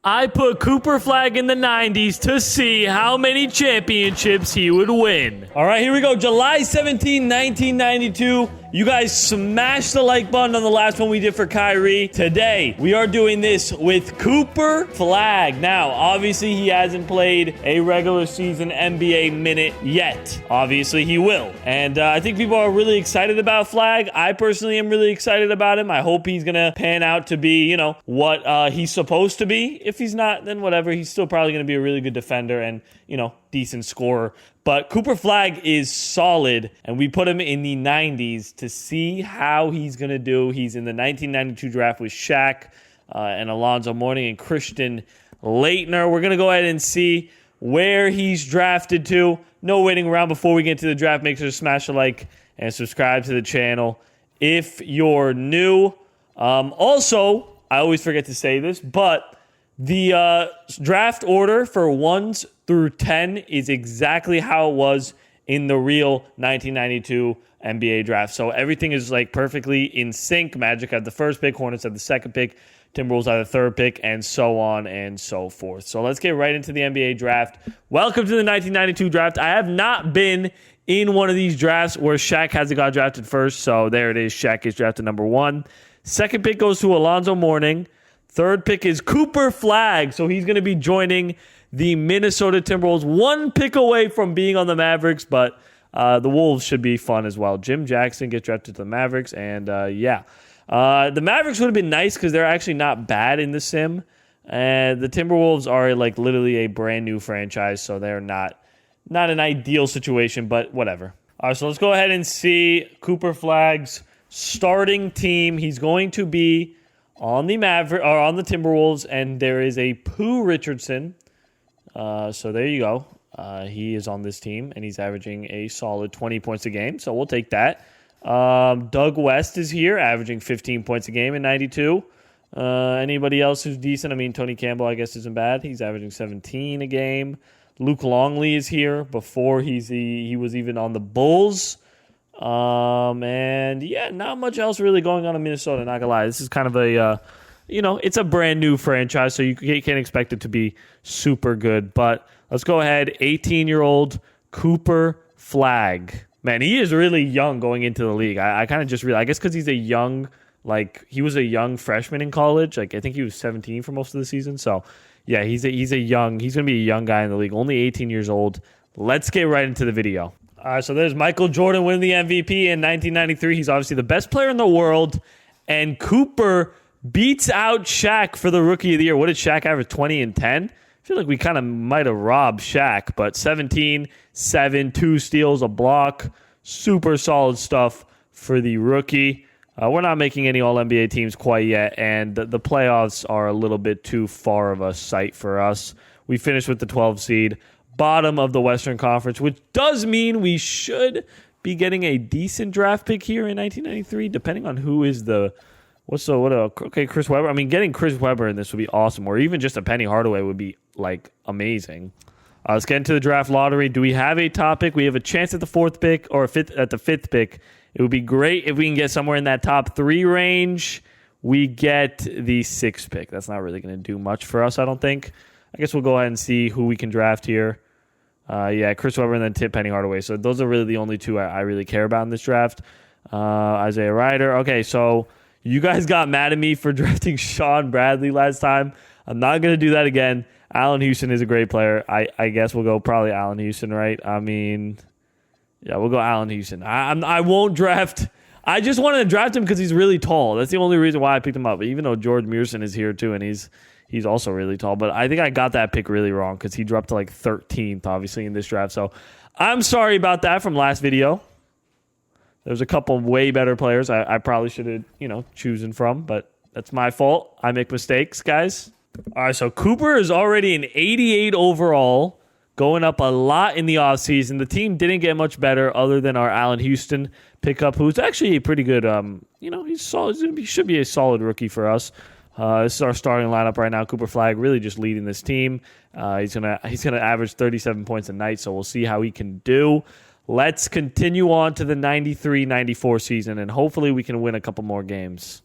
I put Cooper Flagg in the 90s to see how many championships he would win. All right, here we go. July 17, 1992. You guys smashed the like button on the last one we did for Kyrie. Today, we are doing this with Cooper Flagg. Now, obviously, he hasn't played a regular season NBA minute yet. Obviously, he will. And I think people are really excited about Flagg. I personally am really excited about him. I hope he's going to pan out to be, what he's supposed to be. If he's not, then whatever. He's still probably going to be a really good defender and, decent scorer. But Cooper Flagg is solid, and we put him in the 90s to see how he's going to do. He's in the 1992 draft with Shaq and Alonzo Mourning and Christian Laettner. We're going to go ahead and see where he's drafted to. No waiting around before we get to the draft. Make sure to smash a like and subscribe to the channel if you're new. Also, I always forget to say this, but the draft order for 1s through 10 is exactly how it was in the real 1992 NBA draft. So everything is perfectly in sync. Magic had the first pick, Hornets had the second pick, Timberwolves had the third pick, and so on and so forth. So let's get right into the NBA draft. Welcome to the 1992 draft. I have not been in one of these drafts where Shaq hasn't got drafted first. So there it is. Shaq is drafted number 1. Second pick goes to Alonzo Mourning. Third pick is Cooper Flagg. So he's going to be joining the Minnesota Timberwolves. 1 pick away from being on the Mavericks, but the Wolves should be fun as well. Jim Jackson gets drafted to the Mavericks, and the Mavericks would have been nice because they're actually not bad in the sim. And the Timberwolves are literally a brand new franchise, so they're not an ideal situation, but whatever. All right, so let's go ahead and see Cooper Flagg's starting team. He's going to be on the on the Timberwolves, and there is a Pooh Richardson. So there you go. He is on this team, and he's averaging a solid 20 points a game, so we'll take that. Doug West is here, averaging 15 points a game in 92. Anybody else who's decent? I mean, Tony Campbell, I guess, isn't bad. He's averaging 17 a game. Luke Longley is here before he was even on the Bulls. And yeah, not much else really going on in Minnesota, not gonna lie. This is kind of a, it's a brand new franchise, so you can't expect it to be super good. But let's go ahead. 18-year-old Cooper Flagg. Man, he is really young going into the league. I kind of just realized, I guess because he's a young, he was a young freshman in college. I think he was 17 for most of the season. So yeah, he's going to be a young guy in the league, only 18 years old. Let's get right into the video. All right, so there's Michael Jordan winning the MVP in 1993. He's obviously the best player in the world. And Cooper beats out Shaq for the Rookie of the Year. What did Shaq average, 20 and 10? I feel like we kind of might have robbed Shaq, but 17, 7, 2 steals, a block. Super solid stuff for the rookie. We're not making any All-NBA teams quite yet, and the playoffs are a little bit too far of a sight for us. We finished with the 12 seed. Bottom of the Western Conference, which does mean we should be getting a decent draft pick here in 1993, depending on who is Chris Webber. I mean, getting Chris Webber in this would be awesome, or even just a Penny Hardaway would be amazing. Let's get into the draft lottery. Do we have a top pick? We have a chance at the 4th pick or at the 5th pick. It would be great if we can get somewhere in that top 3 range. We get the 6th pick. That's not really going to do much for us, I don't think. I guess we'll go ahead and see who we can draft here. Chris Webber and then Penny Hardaway. So those are really the only 2 I really care about in this draft. Isaiah Ryder. Okay, so you guys got mad at me for drafting Sean Bradley last time. I'm not going to do that again. Allen Houston is a great player. I guess we'll go probably Allen Houston, right? I mean, yeah, we'll go Allen Houston. I won't draft. I just wanted to draft him because he's really tall. That's the only reason why I picked him up. Even though George Mearson is here too, and he's also really tall. But I think I got that pick really wrong because he dropped to 13th, obviously, in this draft. So I'm sorry about that from last video. There's a couple of way better players I probably should have, chosen from. But that's my fault. I make mistakes, guys. All right, so Cooper is already an 88 overall, going up a lot in the offseason. The team didn't get much better other than our Allen Houston pickup, who's actually a pretty good, he's solid. He should be a solid rookie for us. This is our starting lineup right now. Cooper Flagg really just leading this team. He's gonna average 37 points a night, so we'll see how he can do. Let's continue on to the 93-94 season, and hopefully we can win a couple more games.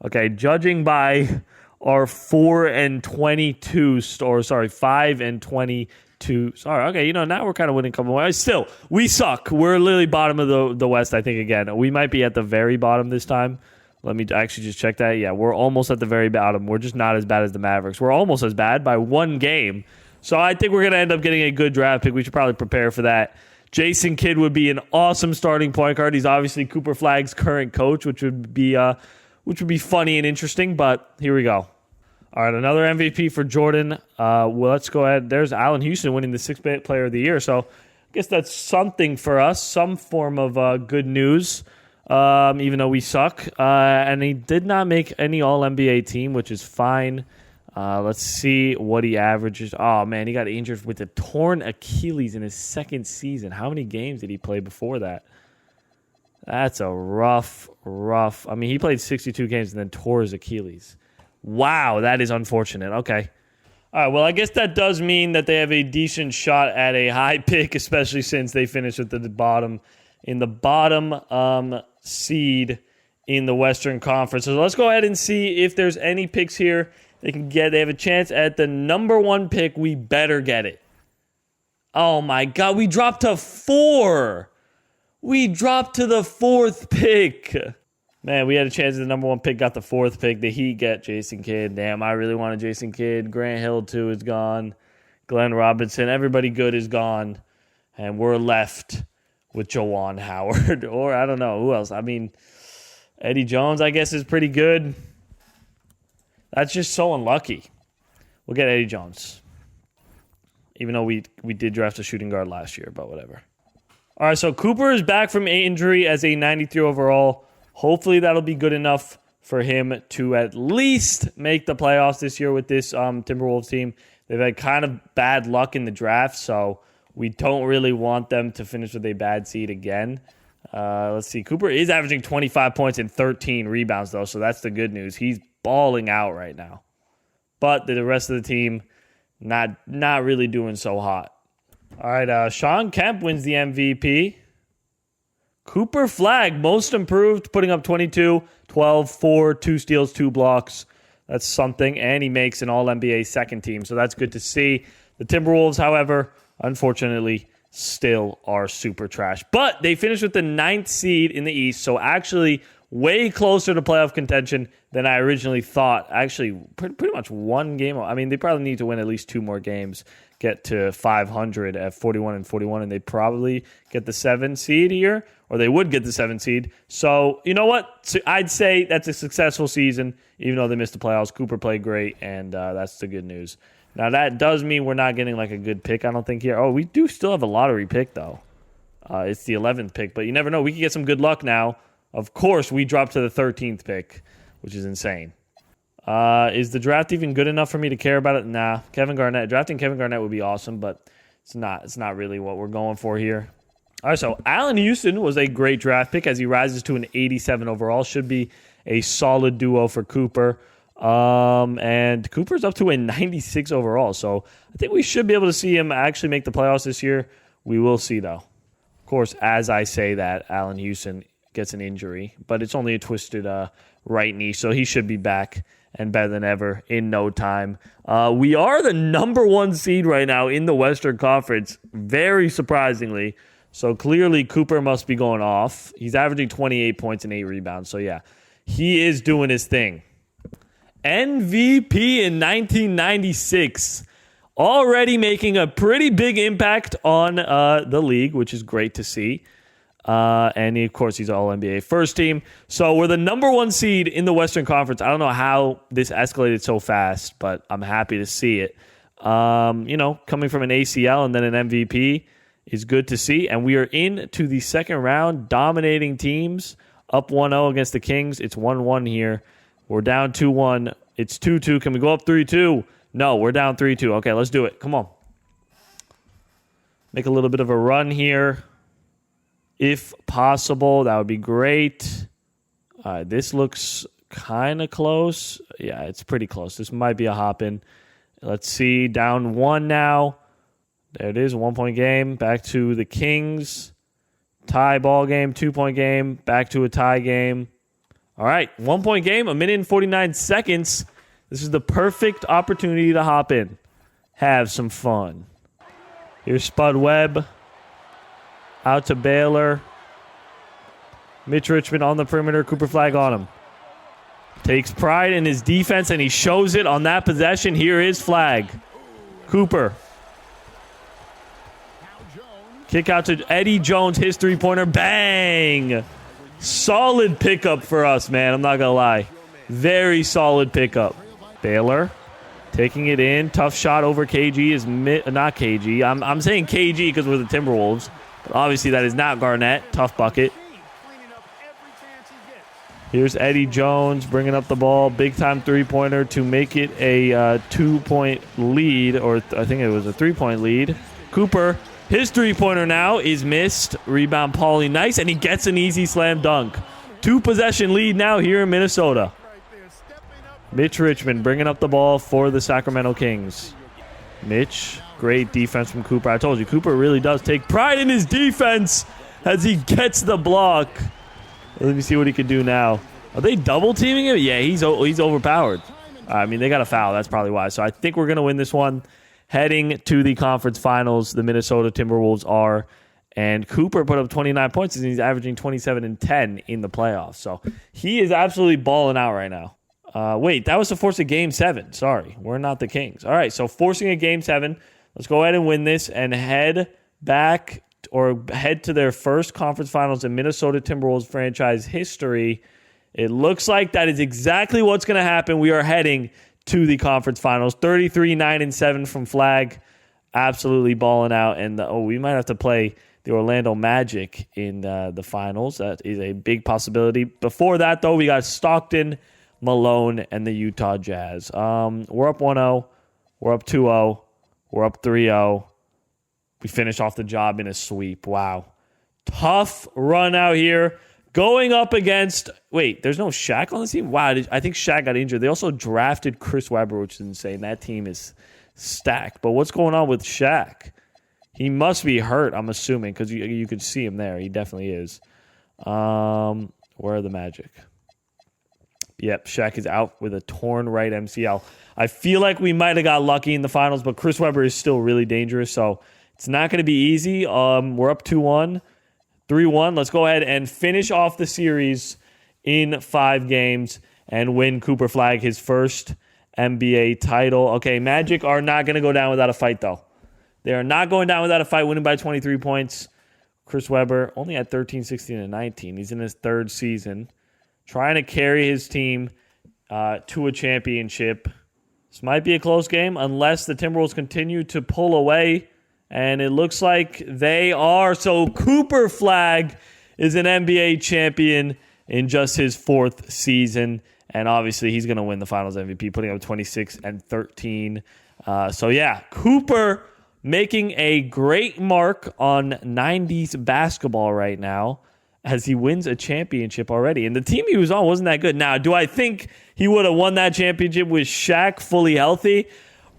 Okay, judging by are 4-22, or sorry, 5-22. Sorry, okay, now we're kind of winning a couple more. Still, we suck. We're literally bottom of the West, I think, again. We might be at the very bottom this time. Let me actually just check that. Yeah, we're almost at the very bottom. We're just not as bad as the Mavericks. We're almost as bad by one game. So I think we're going to end up getting a good draft pick. We should probably prepare for that. Jason Kidd would be an awesome starting point guard. He's obviously Cooper Flagg's current coach, which would be funny and interesting, but here we go. All right, another MVP for Jordan. Well, let's go ahead. There's Allen Houston winning the Sixth Player of the Year. So I guess that's something for us, some form of good news, even though we suck. And he did not make any All-NBA team, which is fine. Let's see what he averages. Oh, man, he got injured with a torn Achilles in his second season. How many games did he play before that? That's a rough. I mean, he played 62 games and then tore his Achilles. Wow, that is unfortunate. Okay. All right, well, I guess that does mean that they have a decent shot at a high pick, especially since they finished at the bottom seed in the Western Conference. So let's go ahead and see if there's any picks here they can get. They have a chance at the number 1 pick. We better get it. Oh, my God. We dropped to 4. We dropped to the 4th pick. Man, we had a chance at the number 1 pick, got the 4th pick. The Heat get Jason Kidd. Damn, I really wanted Jason Kidd. Grant Hill, too, is gone. Glenn Robinson, everybody good is gone. And we're left with Juwan Howard. Or, I don't know, who else? I mean, Eddie Jones, I guess, is pretty good. That's just so unlucky. We'll get Eddie Jones. Even though we did draft a shooting guard last year, but whatever. All right, so Cooper is back from injury as a 93 overall. Hopefully that'll be good enough for him to at least make the playoffs this year with this Timberwolves team. They've had kind of bad luck in the draft, so we don't really want them to finish with a bad seed again. Let's see. Cooper is averaging 25 points and 13 rebounds, though, so that's the good news. He's balling out right now. But the rest of the team, not really doing so hot. All right, Sean Kemp wins the MVP. Cooper Flagg, most improved, putting up 22, 12, 4, 2 steals, 2 blocks. That's something. And he makes an All-NBA second team, so that's good to see. The Timberwolves, however, unfortunately, still are super trash. But they finished with the 9th seed in the East, so actually way closer to playoff contention than I originally thought. Actually, pretty much one game. I mean, they probably need to win at least 2 more games, get to 500 at 41-41, and they probably get the 7th seed here, or they would get the 7th seed. So, you know what? So I'd say that's a successful season, even though they missed the playoffs. Cooper played great, and that's the good news. Now, that does mean we're not getting like a good pick, I don't think, here. Oh, we do still have a lottery pick, though. It's the 11th pick, but you never know. We could get some good luck now. Of course, we dropped to the 13th pick, which is insane. Is the draft even good enough for me to care about it? Nah. Drafting Kevin Garnett would be awesome, but it's not really what we're going for here. All right, so Allen Houston was a great draft pick as he rises to an 87 overall. Should be a solid duo for Cooper. And Cooper's up to a 96 overall, so I think we should be able to see him actually make the playoffs this year. We will see, though. Of course, as I say that, Allen Houston gets an injury, but it's only a twisted right knee, so he should be back and better than ever in no time. We are the number 1 seed right now in the Western Conference, very surprisingly. So clearly Cooper must be going off. He's averaging 28 points and 8 rebounds. So yeah, he is doing his thing. MVP in 1996. Already making a pretty big impact on the league, which is great to see. And of course, he's All-NBA first team. So we're the number 1 seed in the Western Conference. I don't know how this escalated so fast, but I'm happy to see it. Coming from an ACL and then an MVP is good to see. And we are into the second round, dominating teams. Up 1-0 against the Kings. It's 1-1 here. We're down 2-1. It's 2-2. Can we go up 3-2? No, we're down 3-2. Okay, let's do it. Come on. Make a little bit of a run here. If possible, that would be great. This looks kind of close. Yeah, it's pretty close. This might be a hop-in. Let's see. Down 1 now. There it is. 1-point game. Back to the Kings. Tie ball game. 2-point game. Back to a tie game. All right. 1-point game. 1 minute and 49 seconds. This is the perfect opportunity to hop in. Have some fun. Here's Spud Webb. Out to Baylor. Mitch Richmond on the perimeter. Cooper Flagg on him. Takes pride in his defense, and he shows it on that possession. Here is Flagg. Cooper. Kick out to Eddie Jones. His three-pointer. Bang! Solid pickup for us, man. I'm not going to lie. Very solid pickup. Baylor. Taking it in. Tough shot over KG is not KG. I'm saying KG because we're the Timberwolves. But obviously that is not Garnett. Tough bucket. Here's Eddie Jones bringing up the ball. Big-time three-pointer to make it a 2-point lead. Or I think it was a 3-point lead. Cooper, his three-pointer now is missed. Rebound Paulie nice. And he gets an easy slam dunk. 2-possession lead now here in Minnesota. Mitch Richmond bringing up the ball for the Sacramento Kings. Mitch, great defense from Cooper. I told you, Cooper really does take pride in his defense as he gets the block. Let me see what he can do now. Are they double teaming him? Yeah, he's overpowered. I mean, they got a foul. That's probably why. So I think we're going to win this one. Heading to the conference finals, the Minnesota Timberwolves are. And Cooper put up 29 points and he's averaging 27 and 10 in the playoffs. So he is absolutely balling out right now. Wait, that was to force a Game 7. Sorry, we're not the Kings. All right, so forcing a Game 7. Let's go ahead and win this and head back or head to their first conference finals in Minnesota Timberwolves franchise history. It looks like that is exactly what's going to happen. We are heading to the conference finals. 33-9-7 from Flagg. Absolutely balling out. And we might have to play the Orlando Magic in the finals. That is a big possibility. Before that, though, we got Stockton, Malone, and the Utah Jazz. We're up 1-0. We're up 2-0. We're up 3-0. We finish off the job in a sweep. Wow. Tough run out here. Going up against... Wait, there's no Shaq on the team? Wow, I think Shaq got injured. They also drafted Chris Webber, which is insane. That team is stacked. But what's going on with Shaq? He must be hurt, I'm assuming, because you can see him there. He definitely is. Where are the Magic? Yep, Shaq is out with a torn right MCL. I feel like we might have got lucky in the finals, but Chris Webber is still really dangerous, so it's not going to be easy. We're up 2-1, 3-1. Let's go ahead and finish off the series in 5 games and win Cooper Flagg his first NBA title. Okay, Magic are not going to go down without a fight, though. They are not going down without a fight, winning by 23 points. Chris Webber only at 13, 16, and 19. He's in his 3rd season. Trying to carry his team to a championship. This might be a close game unless the Timberwolves continue to pull away. And it looks like they are. So Cooper Flagg is an NBA champion in just his 4th season. And obviously he's going to win the Finals MVP, putting up 26 and 13. So yeah, Cooper making a great mark on 90s basketball right now, as he wins a championship already. And the team he was on wasn't that good. Now, do I think he would have won that championship with Shaq fully healthy?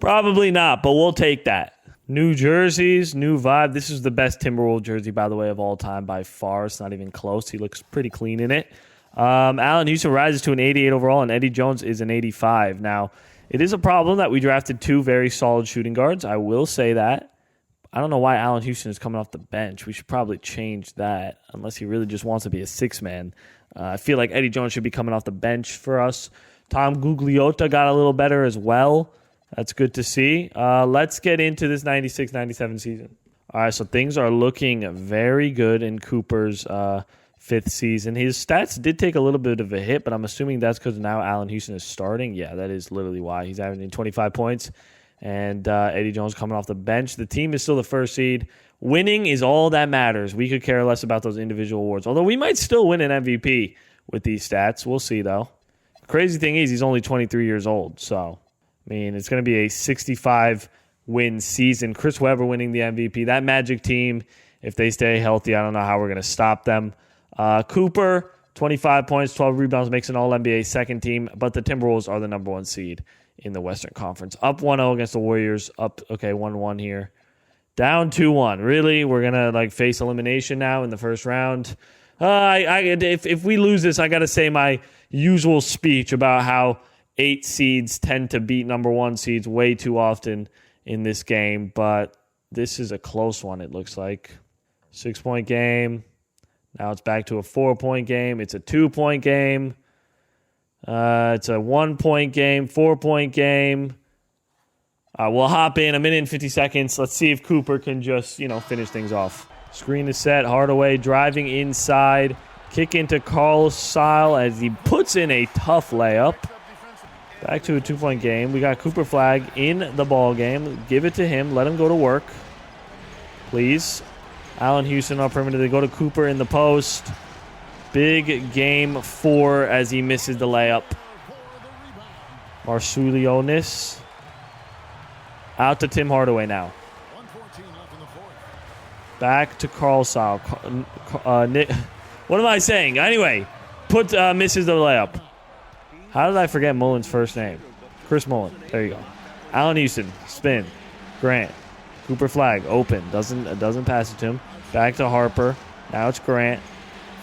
Probably not, but we'll take that. New jerseys, new vibe. This is the best Timberwolves jersey, by the way, of all time by far. It's not even close. He looks pretty clean in it. Allen Houston rises to an 88 overall, and Eddie Jones is an 85. Now, it is a problem that we drafted 2 very solid shooting guards. I will say that. I don't know why Allen Houston is coming off the bench. We should probably change that, unless he really just wants to be a 6-man. I feel like Eddie Jones should be coming off the bench for us. Tom Gugliotta got a little better as well. That's good to see. Let's get into this 96-97 season. All right, so things are looking very good in Cooper's 5th season. His stats did take a little bit of a hit, but I'm assuming that's because now Allen Houston is starting. Yeah, that is literally why. He's averaging 25 points. And Eddie Jones coming off the bench. The team is still the 1st seed. Winning is all that matters. We could care less about those individual awards. Although we might still win an MVP with these stats. We'll see, though. The crazy thing is he's only 23 years old. So, I mean, it's going to be a 65-win season. Chris Webber winning the MVP. That Magic team, if they stay healthy, I don't know how we're going to stop them. Cooper, 25 points, 12 rebounds, makes an All-NBA 2nd team. But the Timberwolves are the number 1 seed in the Western Conference. Up 1-0 against the Warriors. Up, 1-1 here. Down 2-1. Really? We're going to face elimination now in the first round? If we lose this, I got to say my usual speech about how 8 seeds tend to beat number 1 seeds way too often in this game, but this is a close one, it looks like. 6-point game. Now it's back to a 4-point game. It's a 2-point game. It's a 1-point game, 4-point game. We'll hop in a minute and 50 seconds. Let's see if Cooper can just, finish things off. Screen is set. Hardaway driving inside. Kick into Carlsile as he puts in a tough layup. Back to a 2-point game. We got Cooper Flagg in the ball game. Give it to him. Let him go to work. Please. Allen Houston on perimeter. They go to Cooper in the post. Big game 4 as he misses the layup. Marsulionis. Out to Tim Hardaway now. Back to Carlsile. What am I saying? Anyway, misses the layup. How did I forget Mullen's first name? Chris Mullen. There you go. Allen Houston. Spin. Grant. Cooper Flagg. Open. Doesn't pass it to him. Back to Harper. Now it's Grant.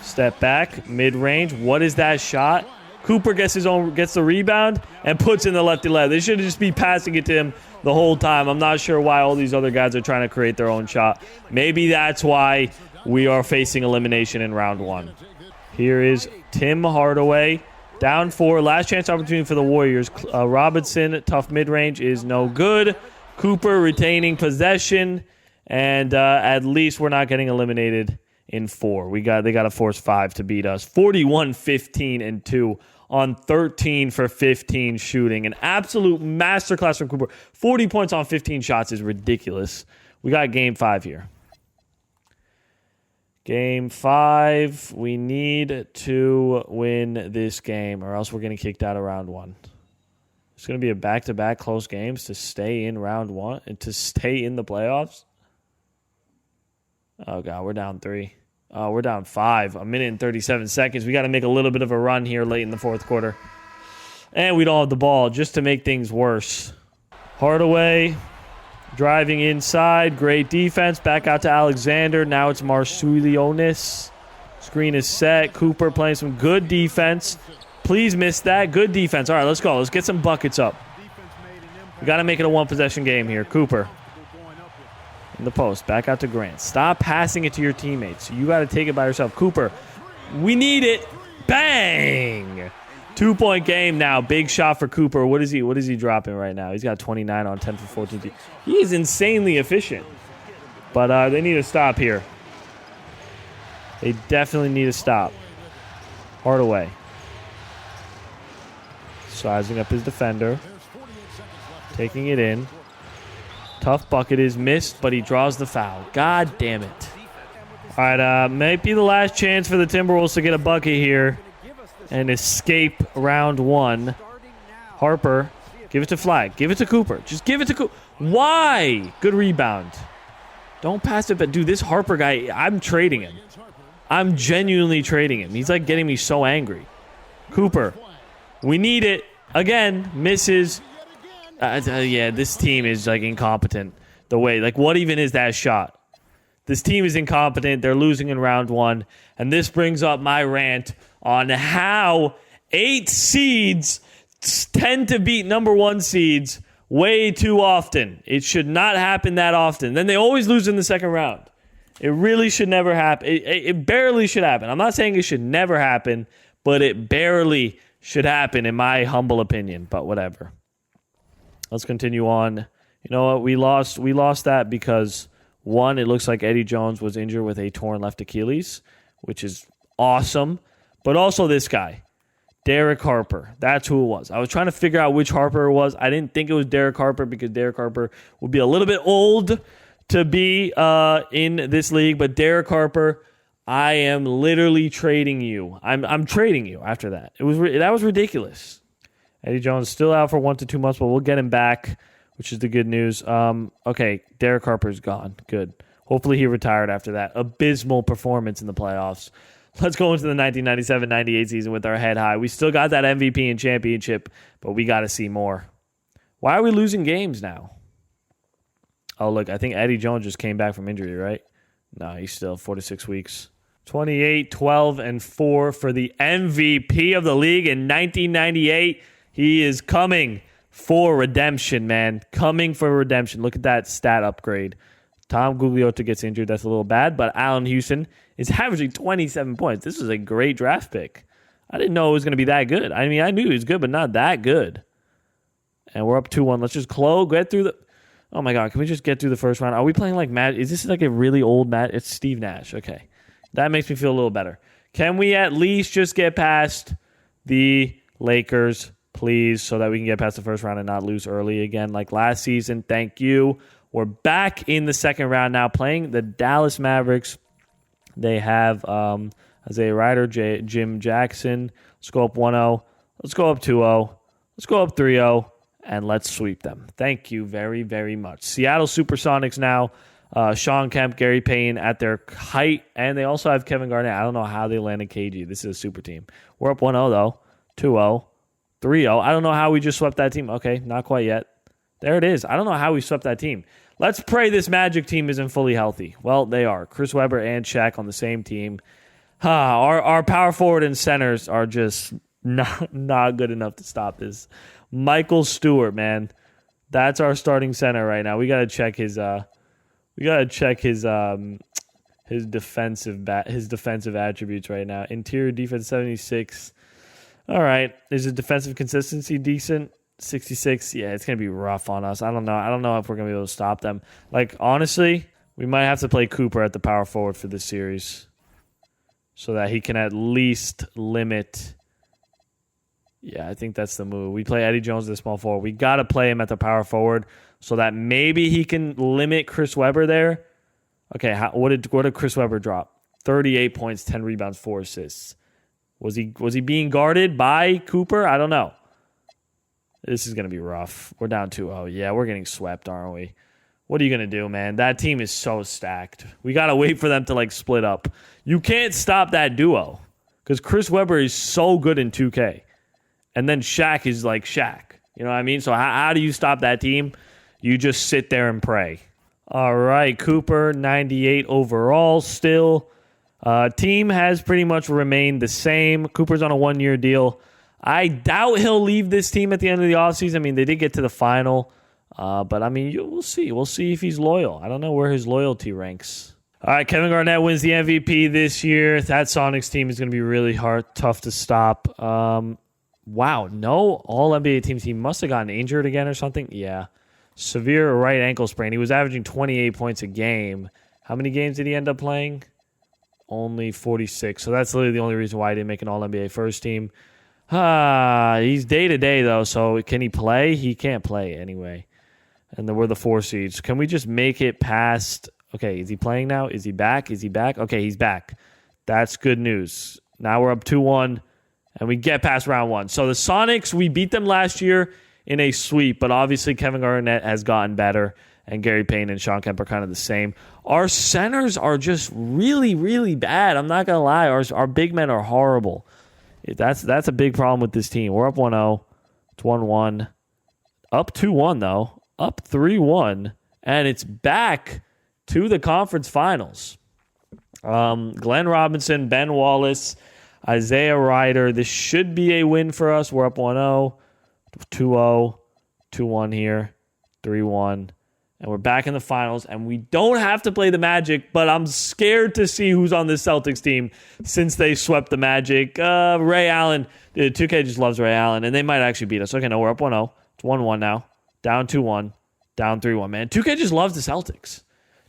Step back. Mid-range. What is that shot? Cooper gets the rebound and puts in the lefty left. They should just be passing it to him the whole time. I'm not sure why all these other guys are trying to create their own shot. Maybe that's why we are facing elimination in round 1. Here is Tim Hardaway. Down 4. Last chance opportunity for the Warriors. Robinson, tough mid-range, is no good. Cooper retaining possession. And at least we're not getting eliminated in 4. They got to force 5 to beat us. 41-15-2 on 13 for 15 shooting. An absolute masterclass from Cooper. 40 points on 15 shots is ridiculous. We got game 5 here. Game 5. We need to win this game or else we're getting kicked out of round 1. It's going to be a back-to-back close games to stay in round 1 and to stay in the playoffs. Oh, God, we're down 3. We're down 5. A minute and 37 seconds. We got to make a little bit of a run here late in the 4th quarter. And we don't have the ball just to make things worse. Hardaway driving inside. Great defense. Back out to Alexander. Now it's Marsulionis. Screen is set. Cooper playing some good defense. Please miss that. Good defense. All right, let's go. Let's get some buckets up. We got to make it a one-possession game here. Cooper in the post. Back out to Grant. Stop passing it to your teammates. You got to take it by yourself. Cooper, we need it. Bang! 2-point game now. Big shot for Cooper. What is he dropping right now? He's got 29 on 10 for 14. He is insanely efficient. But they need to stop here. They definitely need to stop. Hardaway. Sizing up his defender. Taking it in. Tough bucket is missed, but he draws the foul. God damn it. All right, might be the last chance for the Timberwolves to get a bucket here and escape round 1. Harper, give it to Flagg. Give it to Cooper. Just give it to Cooper. Why? Good rebound. Don't pass it, but dude, this Harper guy, I'm trading him. I'm genuinely trading him. He's like getting me so angry. Cooper, we need it. Again, misses. Yeah, this team is like incompetent. What even is that shot? This team is incompetent. They're losing in round 1. And this brings up my rant on how 8 seeds tend to beat number 1 seeds way too often. It should not happen that often. Then they always lose in the second round. It really should never happen. It barely should happen. I'm not saying it should never happen, but it barely should happen in my humble opinion. But whatever. Let's continue on. You know what? We lost that because, one, it looks like Eddie Jones was injured with a torn left Achilles, which is awesome. But also this guy, Derek Harper. That's who it was. I was trying to figure out which Harper it was. I didn't think it was Derek Harper because Derek Harper would be a little bit old to be in this league. But Derek Harper, I am literally trading you. I'm trading you after that. That was ridiculous. Eddie Jones still out for 1 to 2 months, but we'll get him back, which is the good news. Okay, Derek Harper's gone. Good. Hopefully he retired after that abysmal performance in the playoffs. Let's go into the 1997-98 season with our head high. We still got that MVP and championship, but we got to see more. Why are we losing games now? Oh, look, I think Eddie Jones just came back from injury, right? No, he's still 4 to 6 weeks. 28, 12, and 4 for the MVP of the league in 1998. He is coming for redemption, man. Coming for redemption. Look at that stat upgrade. Tom Gugliotta gets injured. That's a little bad. But Allen Houston is averaging 27 points. This is a great draft pick. I didn't know it was going to be that good. I mean, I knew he was good, but not that good. And we're up 2-1. Let's just get through the... Oh, my God. Can we just get through the first round? Are we playing like Matt? Is this like a really old Matt? It's Steve Nash. Okay. That makes me feel a little better. Can we at least just get past the Lakers, please, so that we can get past the first round and not lose early again like last season? Thank you. We're back in the second round now playing the Dallas Mavericks. They have Isaiah Ryder, Jim Jackson. Let's go up 1-0. Let's go up 2-0. Let's go up 3-0. And let's sweep them. Thank you very, very much. Seattle Supersonics now. Sean Kemp, Gary Payne at their height. And they also have Kevin Garnett. I don't know how they landed KG. This is a super team. We're up 1-0, though. 2-0. 3-0. I don't know how we just swept that team. Okay, not quite yet. There it is. I don't know how we swept that team. Let's pray this Magic team isn't fully healthy. Well, they are. Chris Webber and Shaq on the same team. Our power forward and centers are just not good enough to stop this. Michael Stewart, man, that's our starting center right now. We gotta check his defensive attributes right now. Interior defense 76. All right, is his defensive consistency decent? 66. Yeah, it's gonna be rough on us. I don't know if we're gonna be able to stop them. Like honestly, we might have to play Cooper at the power forward for this series, so that he can at least limit. Yeah, I think that's the move. We play Eddie Jones at the small forward. We got to play him at the power forward so that maybe he can limit Chris Webber there. Okay, what did Chris Webber drop? 38 points, 10 rebounds, 4 assists. Was he being guarded by Cooper? I don't know. This is going to be rough. We're down 2-0. Yeah, we're getting swept, aren't we? What are you going to do, man? That team is so stacked. We got to wait for them to split up. You can't stop that duo because Chris Webber is so good in 2K. And then Shaq is like Shaq. You know what I mean? So how do you stop that team? You just sit there and pray. All right, Cooper, 98 overall still. Team has pretty much remained the same. Cooper's on a 1-year deal. I doubt he'll leave this team at the end of the offseason. I mean, they did get to the final. But, I mean, we'll see. We'll see if he's loyal. I don't know where his loyalty ranks. All right, Kevin Garnett wins the MVP this year. That Sonics team is going to be really tough to stop. Wow, no All-NBA teams. He must have gotten injured again or something. Yeah, severe right ankle sprain. He was averaging 28 points a game. How many games did he end up playing? Only 46. So that's literally the only reason why he didn't make an All-NBA first team. He's day-to-day, though, so can he play? He can't play anyway. And then we're the 4 seeds. Can we just make it past... Okay, is he playing now? Is he back? Okay, he's back. That's good news. Now we're up 2-1. And we get past round 1. So the Sonics, we beat them last year in a sweep, but obviously Kevin Garnett has gotten better, and Gary Payne and Sean Kemp are kind of the same. Our centers are just really, really bad. I'm not going to lie. Our big men are horrible. That's a big problem with this team. We're up 1-0. It's 1-1. Up 2-1, though. Up 3-1. And it's back to the conference finals. Glenn Robinson, Ben Wallace, Isaiah Ryder. This should be a win for us. We're up 1-0, 2-0, 2-1 here, 3-1. And we're back in the finals. And we don't have to play the Magic, but I'm scared to see who's on this Celtics team since they swept the Magic. Ray Allen. Dude, 2K just loves Ray Allen, and they might actually beat us. Okay, no, we're up 1-0. It's 1-1 now. Down 2-1. Down 3-1. Man, 2K just loves the Celtics.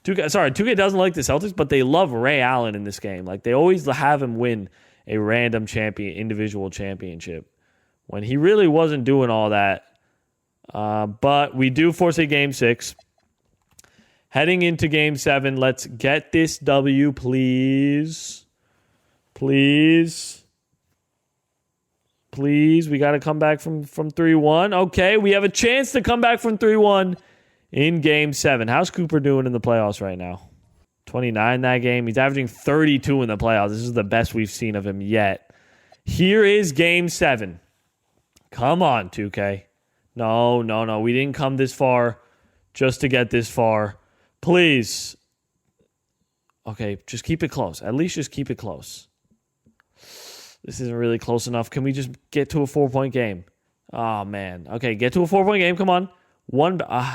2K doesn't like the Celtics, but they love Ray Allen in this game. Like, they always have him win a random individual championship when he really wasn't doing all that. But we do force a Game 6. Heading into Game 7, let's get this W, please. Please. Please, we got to come back from 3-1. Okay, we have a chance to come back from 3-1 in Game 7. How's Cooper doing in the playoffs right now? 29 that game. He's averaging 32 in the playoffs. This is the best we've seen of him yet. Here is Game 7. Come on, 2K. No. We didn't come this far just to get this far. Please. Okay, just keep it close. At least just keep it close. This isn't really close enough. Can we just get to a 4-point game? Oh, man. Okay, get to a 4-point game. Come on.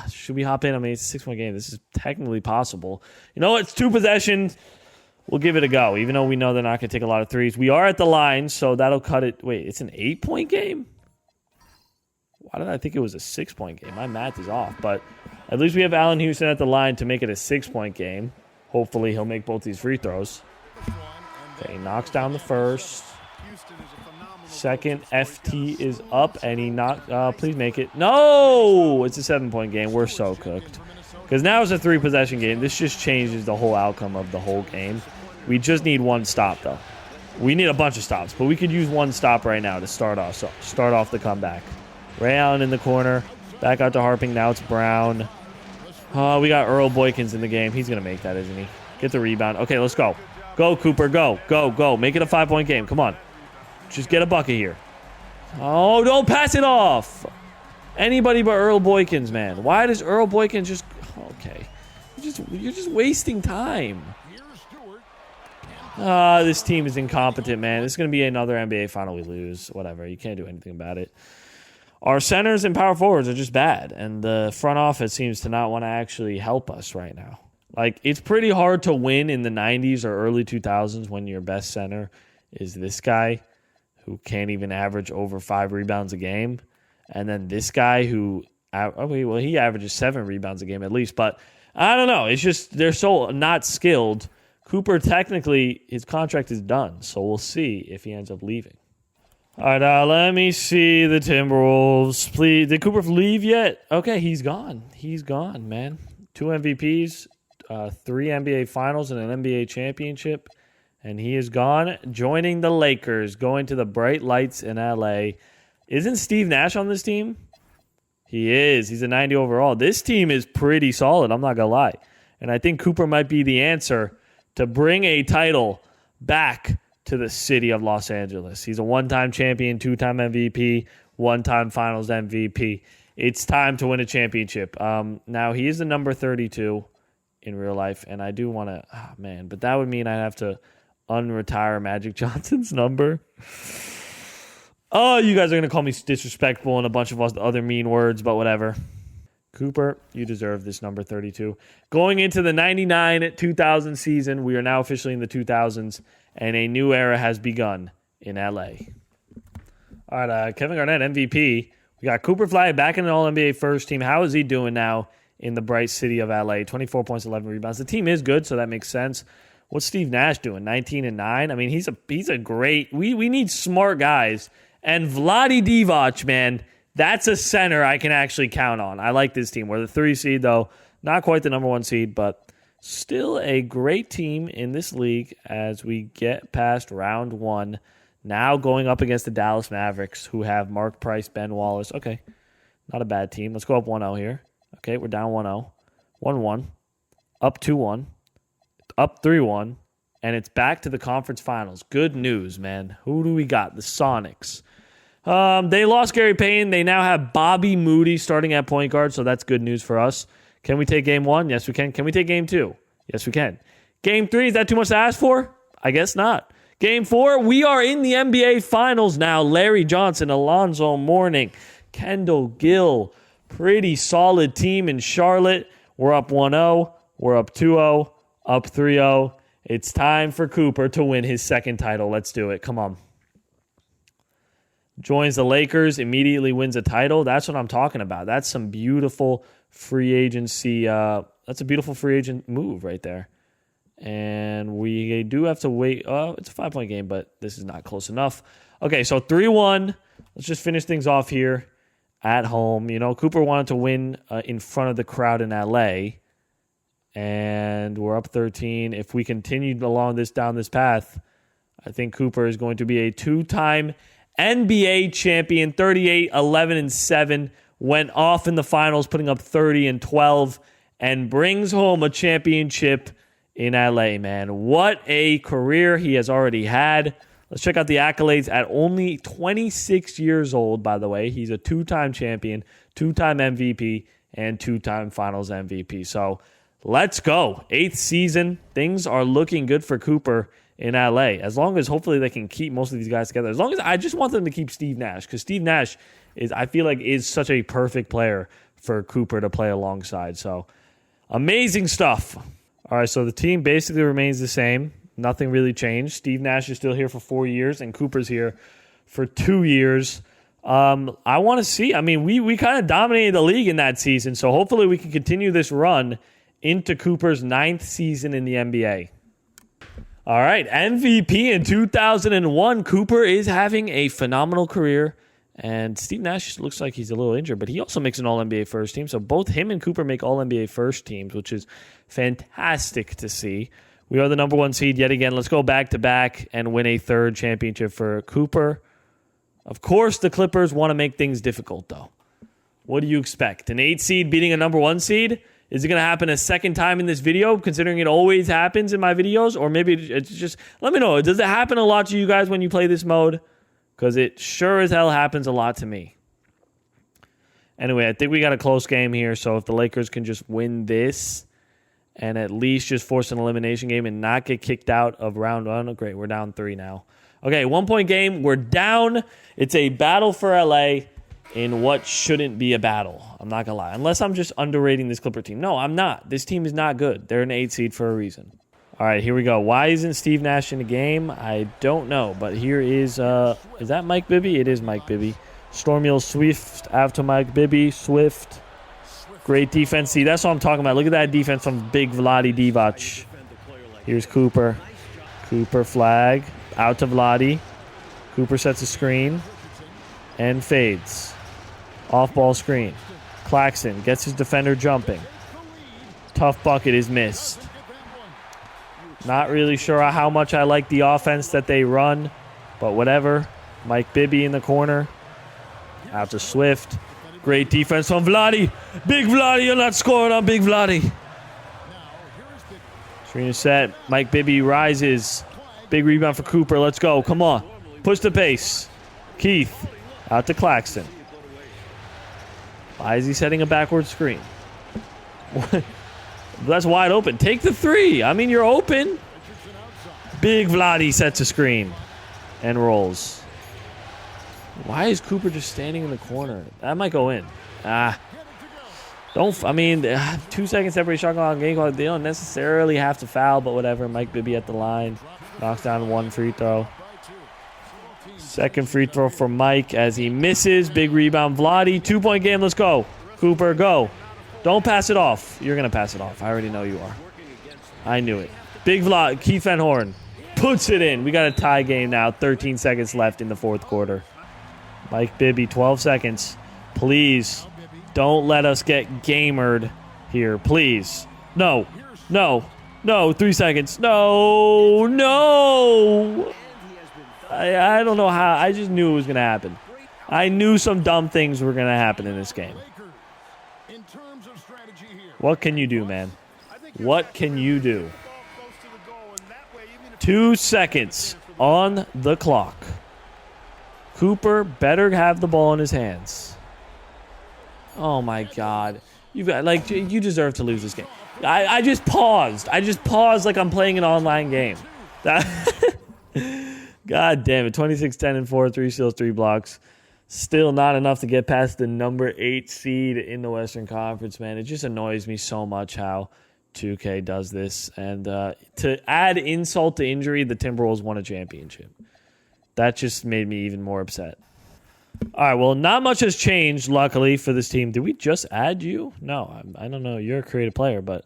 Should we hop in? I mean, it's a 6-point game. This is technically possible. You know, it's 2 possessions. We'll give it a go, even though we know they're not going to take a lot of threes. We are at the line, so that'll cut it. Wait, it's an 8-point game? Why did I think it was a 6-point game? My math is off, but at least we have Allen Houston at the line to make it a 6-point game. Hopefully, he'll make both these free throws. Okay, he knocks down the first. Second, FT is up, and he please make it. No! It's a 7-point game. We're so cooked. Because now it's a 3-possession game. This just changes the whole outcome of the whole game. We just need 1 stop, though. We need a bunch of stops, but we could use 1 stop right now to start off the comeback. Ray Allen in the corner. Back out to Harping. Now it's Brown. Oh, we got Earl Boykins in the game. He's going to make that, isn't he? Get the rebound. Okay, let's go. Go, Cooper. Go, go, go. Make it a 5-point game. Come on. Just get a bucket here. Oh, don't pass it off. Anybody but Earl Boykins, man. Why does Earl Boykins just... Okay. You're just wasting time. This team is incompetent, man. This is going to be another NBA final we lose. Whatever. You can't do anything about it. Our centers and power forwards are just bad, and the front office seems to not want to actually help us right now. Like, it's pretty hard to win in the 90s or early 2000s when your best center is this guy who can't even average over 5 rebounds a game, and then this guy who, he averages 7 rebounds a game at least, but I don't know. It's just they're so not skilled. Cooper, technically, his contract is done, so we'll see if he ends up leaving. All right, let me see the Timberwolves. Please, did Cooper leave yet? Okay, he's gone. He's gone, man. 2 MVPs, 3 NBA Finals, and an NBA championship. And he is gone, joining the Lakers, going to the bright lights in LA. Isn't Steve Nash on this team? He is. He's a 90 overall. This team is pretty solid, I'm not going to lie. And I think Cooper might be the answer to bring a title back to the city of Los Angeles. He's a 1-time champion, 2-time MVP, 1-time Finals MVP. It's time to win a championship. Now, he is the number 32 in real life, and I do want to, but that would mean I'd have to unretire Magic Johnson's number. Oh, you guys are going to call me disrespectful and a bunch of other mean words, but whatever. Cooper, you deserve this number 32. Going into the 99-2000 season, we are now officially in the 2000s, and a new era has begun in LA. All right, Kevin Garnett, MVP. We got Cooper Flagg back in an All-NBA first team. How is he doing now in the bright city of LA? 24 points, 11 rebounds. The team is good, so that makes sense. What's Steve Nash doing? 19-9? I mean, he's a great... We need smart guys. And Vlade Divac, man, that's a center I can actually count on. I like this team. We're the 3 seed, though. Not quite the number 1 seed, but still a great team in this league as we get past round 1. Now going up against the Dallas Mavericks, who have Mark Price, Ben Wallace. Okay, not a bad team. Let's go up 1-0 here. Okay, we're down 1-0. 1-1. Up 2-1. Up 3-1. And it's back to the conference finals. Good news, man. Who do we got? The Sonics. They lost Gary Payton. They now have Bobby Moody starting at point guard, so that's good news for us. Can we take game 1? Yes, we can. Can we take game 2? Yes, we can. Game 3, is that too much to ask for? I guess not. Game 4, we are in the NBA Finals now. Larry Johnson, Alonzo Mourning, Kendall Gill. Pretty solid team in Charlotte. We're up 1-0. We're up 2-0. Up 3-0. It's time for Cooper to win his 2nd title. Let's do it. Come on. Joins the Lakers, immediately wins a title. That's what I'm talking about. That's some beautiful free agency. That's a beautiful free agent move right there. And we do have to wait. It's a 5-point game, but this is not close enough. Okay, so 3-1. Let's just finish things off here at home. You know, Cooper wanted to win in front of the crowd in LA. And we're up 13. If we continue down this path, I think Cooper is going to be a 2-time NBA champion. 38, 11, and 7. Went off in the finals, putting up 30 and 12, and brings home a championship in LA, man. What a career he has already had. Let's check out the accolades. At only 26 years old, by the way, he's a 2-time champion, 2-time MVP, and 2-time finals MVP. So let's go. 8th season. Things are looking good for Cooper in LA. As long as hopefully they can keep most of these guys together. As long as I just want them to keep Steve Nash, because Steve Nash I feel like is such a perfect player for Cooper to play alongside. So amazing stuff. All right, so the team basically remains the same. Nothing really changed. Steve Nash is still here for 4 years, and Cooper's here for 2 years. I want to see. I mean, we kind of dominated the league in that season, so hopefully we can continue this run into Cooper's 9th season in the NBA. All right, MVP in 2001. Cooper is having a phenomenal career, and Steve Nash looks like he's a little injured, but he also makes an All-NBA first team. So both him and Cooper make All-NBA first teams, which is fantastic to see. We are the number 1 seed yet again. Let's go back-to-back and win a 3rd championship for Cooper. Of course, the Clippers want to make things difficult, though. What do you expect? An 8 seed beating a number 1 seed? Is it going to happen a second time in this video, considering it always happens in my videos? Or maybe it's just, let me know. Does it happen a lot to you guys when you play this mode? Because it sure as hell happens a lot to me. Anyway, I think we got a close game here. So if the Lakers can just win this and at least just force an elimination game and not get kicked out of round 1. Oh, great, we're down 3 now. Okay, 1-point game. We're down. It's a battle for LA in what shouldn't be a battle. I'm not going to lie. Unless I'm just underrating this Clipper team. No, I'm not. This team is not good. They're an 8 seed for a reason. All right, here we go. Why isn't Steve Nash in the game? I don't know. But here is that Mike Bibby? It is Mike Bibby. Stormiel Swift after Mike Bibby. Swift. Great defense. See, that's what I'm talking about. Look at that defense from big Vlade Divac. Here's Cooper. Cooper Flagg. Out to Vlade. Cooper sets a screen. And fades. Off-ball screen. Claxton gets his defender jumping. Tough bucket is missed. Not really sure how much I like the offense that they run, but whatever. Mike Bibby in the corner. Out to Swift. Great defense from Vlade. Big Vlade, you're not scoring on Big Vlade. Screen is set. Mike Bibby rises. Big rebound for Cooper. Let's go. Come on. Push the pace. Keith. Out to Claxton. Why is he setting a backward screen? That's wide open. Take the 3. I mean, you're open. Big Vlade sets a screen and rolls. Why is Cooper just standing in the corner? That might go in. 2 seconds separate shot clock, game clock. They don't necessarily have to foul, but whatever. Mike Bibby at the line. Knocks down 1 free throw. Second free throw for Mike as he misses. Big rebound, Vlade. 2-point game. Let's go. Cooper, go. Don't pass it off. You're going to pass it off. I already know you are. I knew it. Big Vlade. Keith Van Horn puts it in. We got a tie game now. 13 seconds left in the 4th quarter. Mike Bibby, 12 seconds. Please don't let us get gamered here. Please. No. 3 seconds. No. I don't know how. I just knew it was going to happen. I knew some dumb things were going to happen in this game. What can you do, man? What can you do? 2 seconds on the clock. Cooper better have the ball in his hands. Oh, my God. You deserve to lose this game. I just paused. Like I'm playing an online game. God damn it. 26, 10, and 4, 3 steals, 3 blocks. Still not enough to get past the number 8 seed in the Western Conference, man. It just annoys me so much how 2K does this. And to add insult to injury, the Timberwolves won a championship. That just made me even more upset. All right, well, not much has changed, luckily, for this team. Did we just add you? No, I don't know. You're a creative player, but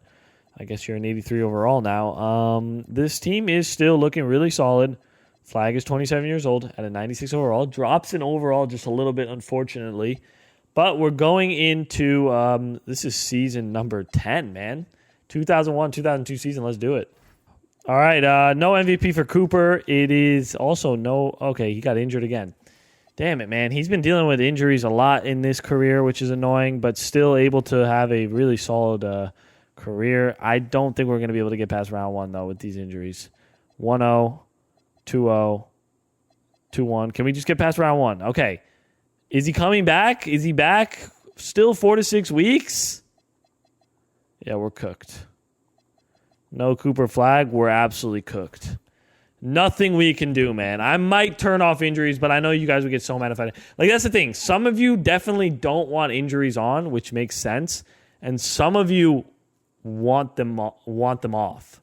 I guess you're an 83 overall now. This team is still looking really solid. Flagg is 27 years old at a 96 overall. Drops in overall just a little bit, unfortunately. But we're going into, this is season number 10, man. 2001, 2002 season. Let's do it. All right, no MVP for Cooper. It is also no, okay, he got injured again. Damn it, man. He's been dealing with injuries a lot in this career, which is annoying, but still able to have a really solid career. I don't think we're going to be able to get past round 1, though, with these injuries. 1-0. 2-0, 2-1. Can we just get past round 1? Okay. Is he coming back? Is he back? Still 4 to 6 weeks? Yeah, we're cooked. No Cooper Flagg. We're absolutely cooked. Nothing we can do, man. I might turn off injuries, but I know you guys would get so mad if I... Like, that's the thing. Some of you definitely don't want injuries on, which makes sense. And some of you want them off,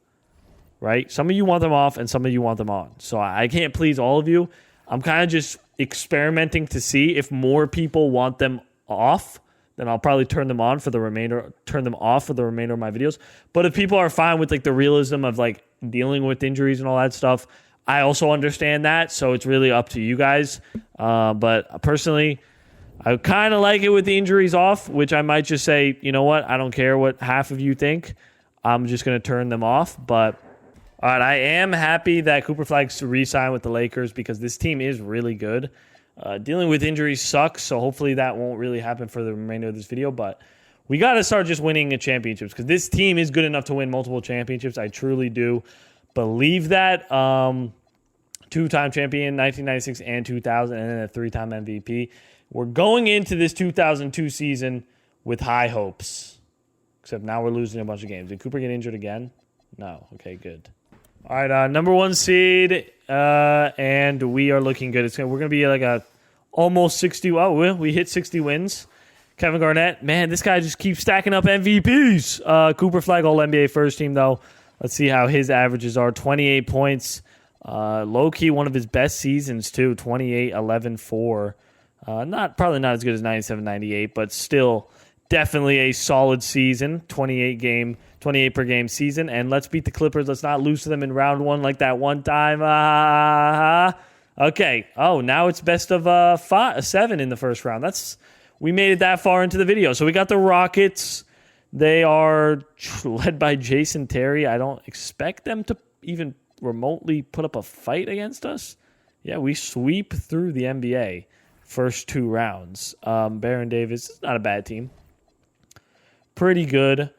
right? Some of you want them off, and some of you want them on. So I can't please all of you. I'm kind of just experimenting to see if more people want them off, then I'll probably turn them off for the remainder of my videos. But if people are fine with like the realism of like dealing with injuries and all that stuff, I also understand that. So it's really up to you guys. But personally, I kind of like it with the injuries off, which I might just say, you know what? I don't care what half of you think. I'm just going to turn them off. But all right, I am happy that Cooper Flagg's re-signed with the Lakers because this team is really good. Dealing with injuries sucks, so hopefully that won't really happen for the remainder of this video. But we got to start just winning the championships because this team is good enough to win multiple championships. I truly do believe that. Two-time champion, 1996 and 2000, and then a three-time MVP. We're going into this 2002 season with high hopes, except now we're losing a bunch of games. Did Cooper get injured again? No. Okay, good. All right, number 1 seed, and we are looking good. We're going to be like a almost 60. Oh, we hit 60 wins. Kevin Garnett, man, this guy just keeps stacking up MVPs. Cooper Flagg, All-NBA first team, though. Let's see how his averages are. 28 points. Low-key, one of his best seasons, too. 28, 11, 4. Probably not as good as 97, 98, but still definitely a solid season. 28 per game season. And let's beat the Clippers. Let's not lose to them in round 1 like that one time. Okay. Oh, now it's best of 7 in the first round. We made it that far into the video. So we got the Rockets. They are led by Jason Terry. I don't expect them to even remotely put up a fight against us. Yeah, we sweep through the NBA first 2 rounds. Baron Davis is not a bad team. Pretty good.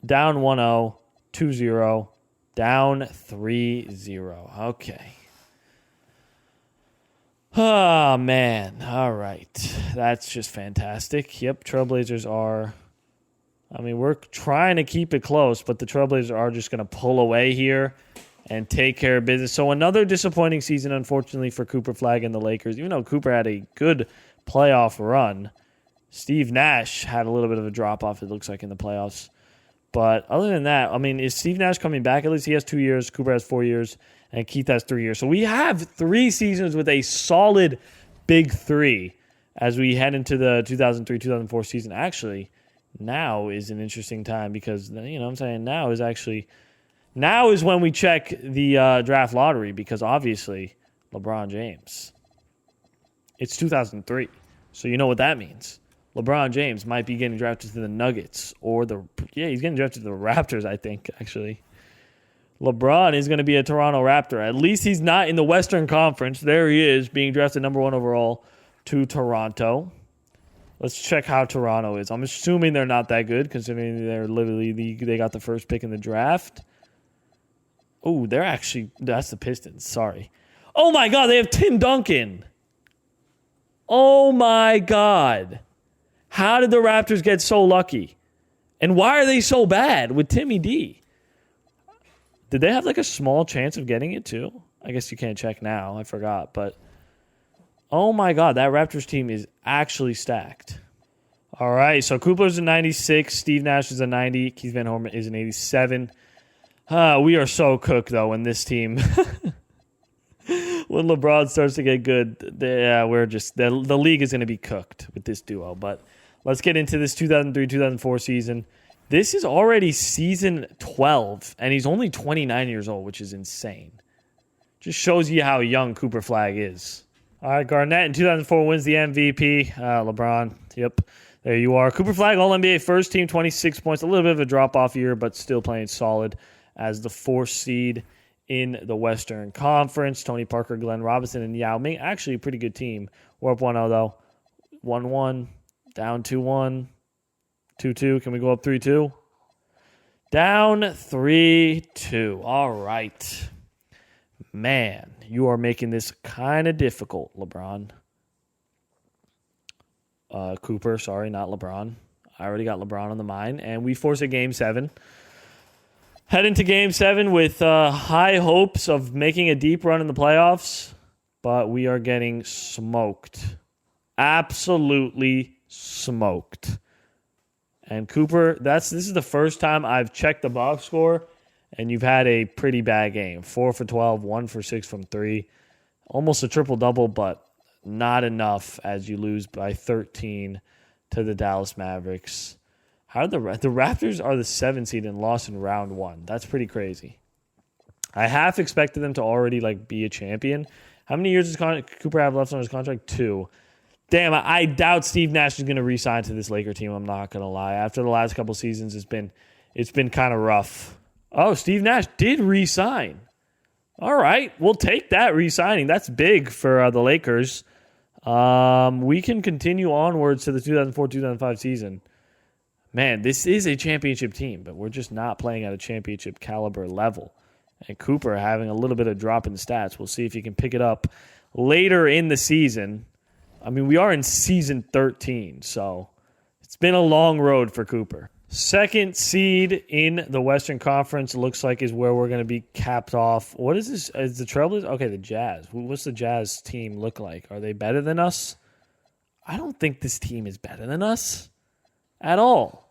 Down 1-0, 2-0, down 3-0. Okay. Oh, man. All right. That's just fantastic. Yep, Trailblazers are... we're trying to keep it close, but the Trailblazers are just going to pull away here and take care of business. So another disappointing season, unfortunately, for Cooper Flagg and the Lakers. Even though Cooper had a good playoff run, Steve Nash had a little bit of a drop-off, it looks like, in the playoffs. But other than that, is Steve Nash coming back? At least he has 2 years. Cooper has 4 years. And Keith has 3 years. So we have 3 seasons with a solid big 3 as we head into the 2003-2004 season. Actually, now is an interesting time because, now is when we check the draft lottery because obviously LeBron James. It's 2003. So you know what that means. LeBron James might be getting drafted to the Nuggets he's getting drafted to the Raptors, I think, actually. LeBron is going to be a Toronto Raptor. At least he's not in the Western Conference. There he is, being drafted number 1 overall to Toronto. Let's check how Toronto is. I'm assuming they're not that good, considering they got the first pick in the draft. Oh, that's the Pistons. Sorry. Oh my God, they have Tim Duncan. Oh my God. How did the Raptors get so lucky? And why are they so bad with Timmy D? Did they have like a small chance of getting it too? I guess you can't check now. I forgot. But oh my God, that Raptors team is actually stacked. All right, so Cooper's a 96. Steve Nash is a 90. Keith Van Horn is an 87. We are so cooked, though, in this team. When LeBron starts to get good, the league is going to be cooked with this duo. But let's get into this 2003-2004 season. This is already season 12, and he's only 29 years old, which is insane. Just shows you how young Cooper Flagg is. All right, Garnett in 2004 wins the MVP. LeBron, yep, there you are. Cooper Flagg, All-NBA first team, 26 points. A little bit of a drop-off year, but still playing solid as the 4th seed in the Western Conference. Tony Parker, Glenn Robinson, and Yao Ming. Actually, a pretty good team. We're up 1-0, though. 1-1, down 2-1, 2-2. Can we go up 3-2? Down 3-2. All right. Man, you are making this kind of difficult, LeBron. Cooper, sorry, not LeBron. I already got LeBron on the mind. And we force a Game 7. Head into Game 7 with high hopes of making a deep run in the playoffs, but we are getting smoked. Absolutely smoked. And Cooper, this is the first time I've checked the box score, and you've had a pretty bad game. 4 for 12, 1 for 6 from 3. Almost a triple-double, but not enough as you lose by 13 to the Dallas Mavericks. How did the Raptors are the 7th seed and lost in round 1. That's pretty crazy. I half expected them to already be a champion. How many years does Cooper have left on his contract? 2. Damn, I doubt Steve Nash is going to re-sign to this Laker team. I'm not going to lie. After the last couple seasons, it's been kind of rough. Oh, Steve Nash did re-sign. All right, we'll take that re-signing. That's big for the Lakers. We can continue onwards to the 2004-2005 season. Man, this is a championship team, but we're just not playing at a championship caliber level. And Cooper having a little bit of drop in stats. We'll see if he can pick it up later in the season. I mean, we are in season 13, so it's been a long road for Cooper. 2nd seed in the Western Conference looks like is where we're going to be capped off. What is this? Is the Trailblazers? Okay, the Jazz. What's the Jazz team look like? Are they better than us? I don't think this team is better than us at all.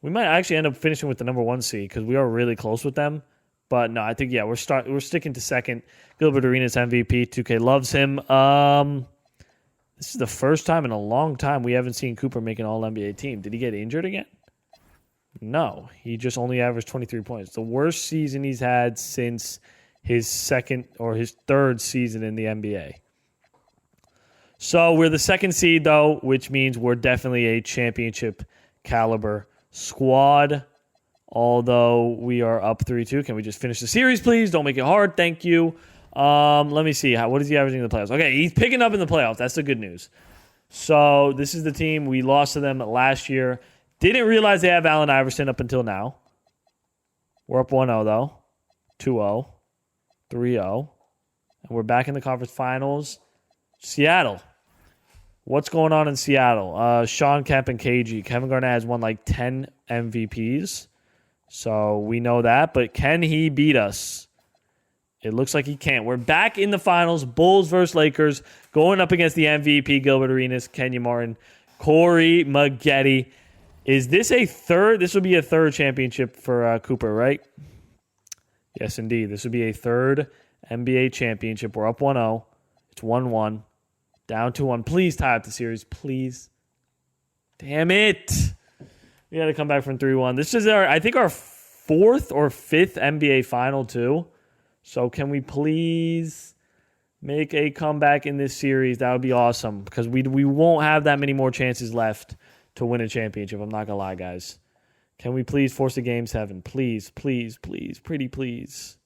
We might actually end up finishing with the number 1 seed because we are really close with them. But no, I think, yeah, we're sticking to 2nd. Gilbert Arenas MVP. 2K loves him. This is the first time in a long time we haven't seen Cooper make an All-NBA team. Did he get injured again? No. He just only averaged 23 points. The worst season he's had since his 2nd or his 3rd season in the NBA. So we're the 2nd seed, though, which means we're definitely a championship caliber squad. Although we are up 3-2. Can we just finish the series, please? Don't make it hard. Thank you. Let me see. What is he averaging in the playoffs? Okay, he's picking up in the playoffs. That's the good news. So this is the team. We lost to them last year. Didn't realize they have Allen Iverson up until now. We're up 1-0, though. 2-0. 3-0. And we're back in the conference finals. Seattle. What's going on in Seattle? Sean Kemp and KG. Kevin Garnett has won 10 MVPs. So we know that. But can he beat us? It looks like he can't. We're back in the finals. Bulls versus Lakers. Going up against the MVP, Gilbert Arenas, Kenya Martin, Corey Maggette. Is this a third? This would be a third championship for Cooper, right? Yes, indeed. This would be a third NBA championship. We're up 1-0. It's 1-1. Down 2-1. Please tie up the series. Please. Damn it. We got to come back from 3-1. This is our 4th or 5th NBA final, too. So can we please make a comeback in this series? That would be awesome because we won't have that many more chances left to win a championship. I'm not going to lie, guys. Can we please force a Game 7? Please, please, please. Pretty please.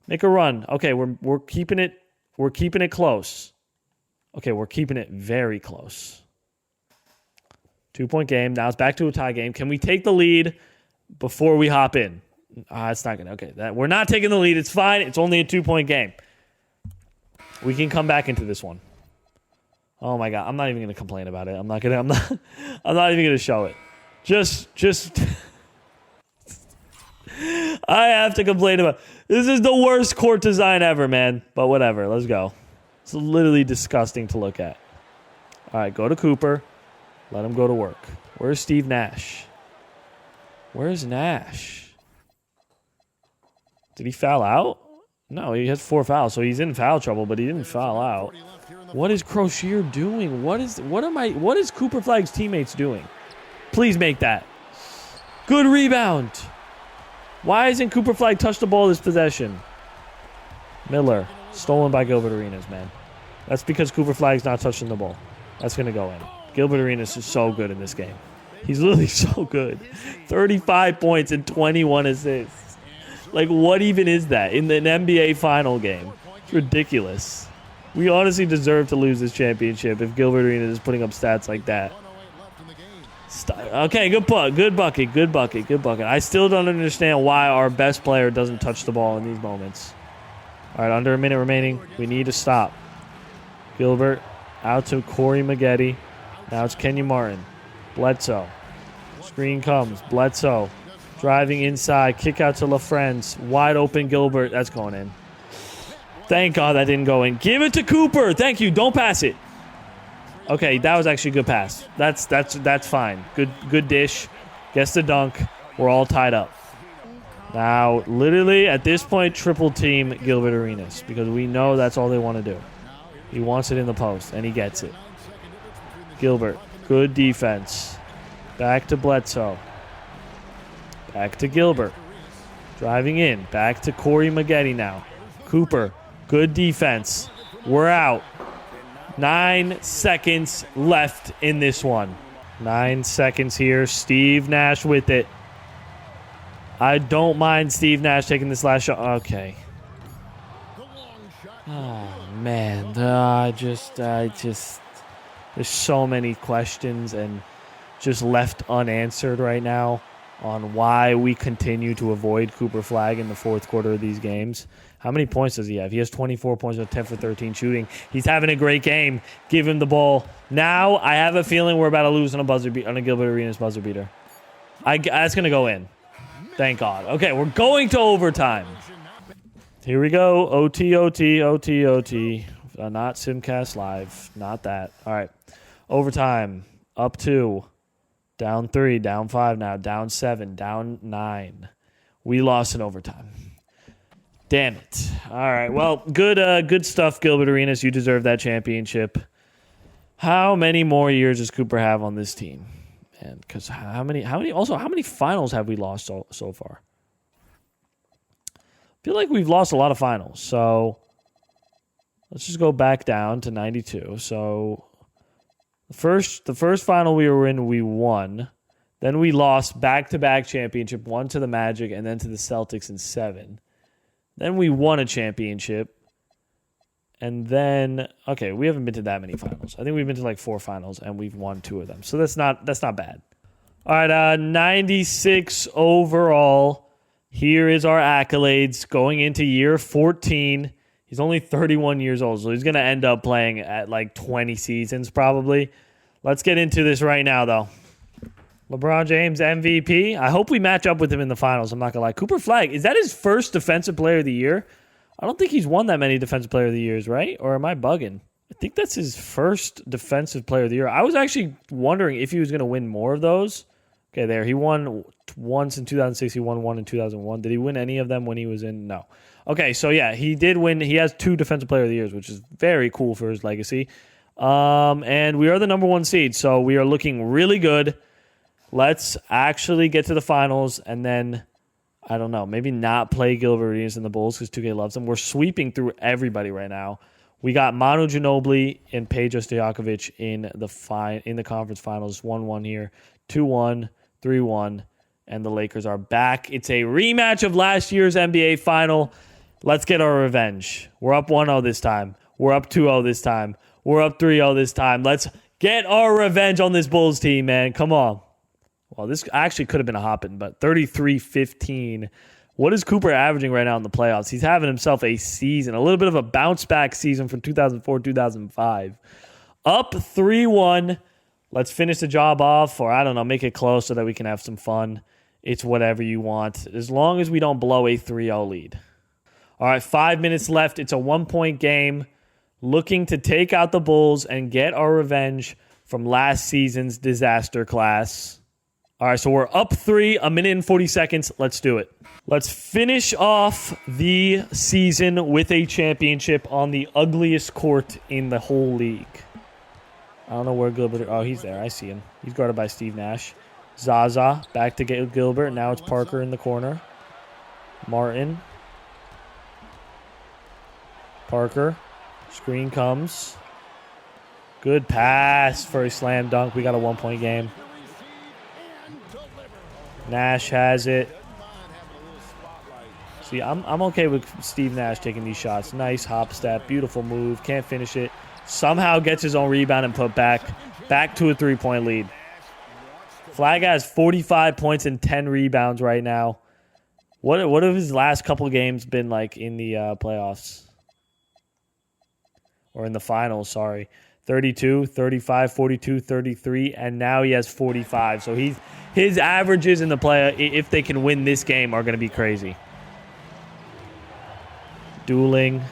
Make a run. Okay, we're keeping it. We're keeping it close. Okay, we're keeping it very close. 2-point game. Now it's back to a tie game. Can we take the lead before we hop in? It's not going to. Okay, we're not taking the lead. It's fine. It's only a 2-point game. We can come back into this one. Oh my God, I'm not even going to complain about it. I'm not even going to show it. Just. I have to complain about. This is the worst court design ever, man. But whatever. Let's go. It's literally disgusting to look at. All right, go to Cooper. Let him go to work. Where's Steve Nash? Where's Nash? Did he foul out? No, he has 4 fouls, so he's in foul trouble, but he didn't foul out. What is Crozier doing? What is Cooper Flagg's teammates doing? Please make that. Good rebound. Why isn't Cooper Flagg touched the ball this possession? Miller, stolen by Gilbert Arenas, man. That's because Cooper Flagg's not touching the ball. That's going to go in. Gilbert Arenas is so good in this game. He's literally so good. 35 points and 21 assists. Like, what even is that in an NBA final game? It's ridiculous. We honestly deserve to lose this championship if Gilbert Arenas is putting up stats like that. Okay, good bucket. I still don't understand why our best player doesn't touch the ball in these moments. All right, under a minute remaining. We need to stop. Gilbert out to Corey Maggette. Now it's Kenya Martin. Bledsoe. Screen comes. Bledsoe. Driving inside. Kick out to LaFrance. Wide open Gilbert. That's going in. Thank God that didn't go in. Give it to Cooper. Thank you. Don't pass it. Okay, that was actually a good pass. That's fine. Good dish. Gets the dunk. We're all tied up. Now, literally, at this point, triple team Gilbert Arenas because we know that's all they want to do. He wants it in the post, and he gets it. Gilbert, good defense. Back to Bledsoe. Back to Gilbert. Driving in. Back to Corey Maggette now. Cooper, good defense. We're out. 9 seconds left in this one. 9 seconds here. Steve Nash with it. I don't mind Steve Nash taking this last shot. Okay. Oh, man. I just... There's so many questions and just left unanswered right now on why we continue to avoid Cooper Flagg in the fourth quarter of these games. How many points does he have? He has 24 points with 10 for 13 shooting. He's having a great game. Give him the ball. Now, I have a feeling we're about to lose on a Gilbert Arenas buzzer beater. That's going to go in. Thank God. Okay, we're going to overtime. Here we go. OT. Not Simcast Live. Not that. All right. Overtime. Up 2. Down 3. Down 5 now. Down 7. Down 9. We lost in overtime. Damn it. All right. Well, good stuff, Gilbert Arenas. You deserve that championship. How many more years does Cooper have on this team? And because how many finals have we lost so far? I feel like we've lost a lot of finals. So let's just go back down to 92. So the first final we were in, we won. Then we lost back-to-back championship, one to the Magic and then to the Celtics in 7. Then we won a championship. And then, okay, we haven't been to that many finals. I think we've been to like 4 finals, and we've won 2 of them. So that's not bad. All right, 96 overall. Here is our accolades going into year 14. He's only 31 years old, so he's going to end up playing at like 20 seasons probably. Let's get into this right now, though. LeBron James MVP. I hope we match up with him in the finals. I'm not going to lie. Cooper Flagg, is that his first Defensive Player of the Year? I don't think he's won that many Defensive Player of the Years, right? Or am I bugging? I think that's his first Defensive Player of the Year. I was actually wondering if he was going to win more of those. Okay, there. He won once in 2006. He won one in 2001. Did he win any of them when he was in? No. Okay, so yeah, he did win. He has 2 Defensive Player of the Years, which is very cool for his legacy. And we are the number 1 seed, so we are looking really good. Let's actually get to the finals and then, I don't know, maybe not play Gilbert Arenas and the Bulls because 2K loves them. We're sweeping through everybody right now. We got Manu Ginobili and Peja Stojakovic in the conference finals. 1-1 here, 2-1, 3-1, and the Lakers are back. It's a rematch of last year's NBA final. Let's get our revenge. We're up 1-0 this time. We're up 2-0 this time. We're up 3-0 this time. Let's get our revenge on this Bulls team, man. Come on. Well, this actually could have been a hopping, but 33-15. What is Cooper averaging right now in the playoffs? He's having himself a season, a little bit of a bounce-back season from 2004-2005. Up 3-1. Let's finish the job off, or I don't know, make it close so that we can have some fun. It's whatever you want, as long as we don't blow a 3-0 lead. All right, 5 minutes left. It's a 1-point game. Looking to take out the Bulls and get our revenge from last season's disaster class. All right, so we're up 3, 1 minute and 40 seconds. Let's do it. Let's finish off the season with a championship on the ugliest court in the whole league. I don't know where Gilbert... Oh, he's there. I see him. He's guarded by Steve Nash. Zaza back to Gilbert. Now it's Parker in the corner. Martin. Parker. Screen comes. Good pass for a slam dunk. We got a 1-point game. Nash has it. See, I'm okay with Steve Nash taking these shots. Nice hop step. Beautiful move. Can't finish it. Somehow gets his own rebound and put back to a 3-point lead. Flagg has 45 points and 10 rebounds right now. What have his last couple games been like in the playoffs? Or in the finals, sorry. 32, 35, 42, 33, and now he has 45. So his averages in the play, if they can win this game, are going to be crazy. Dueling.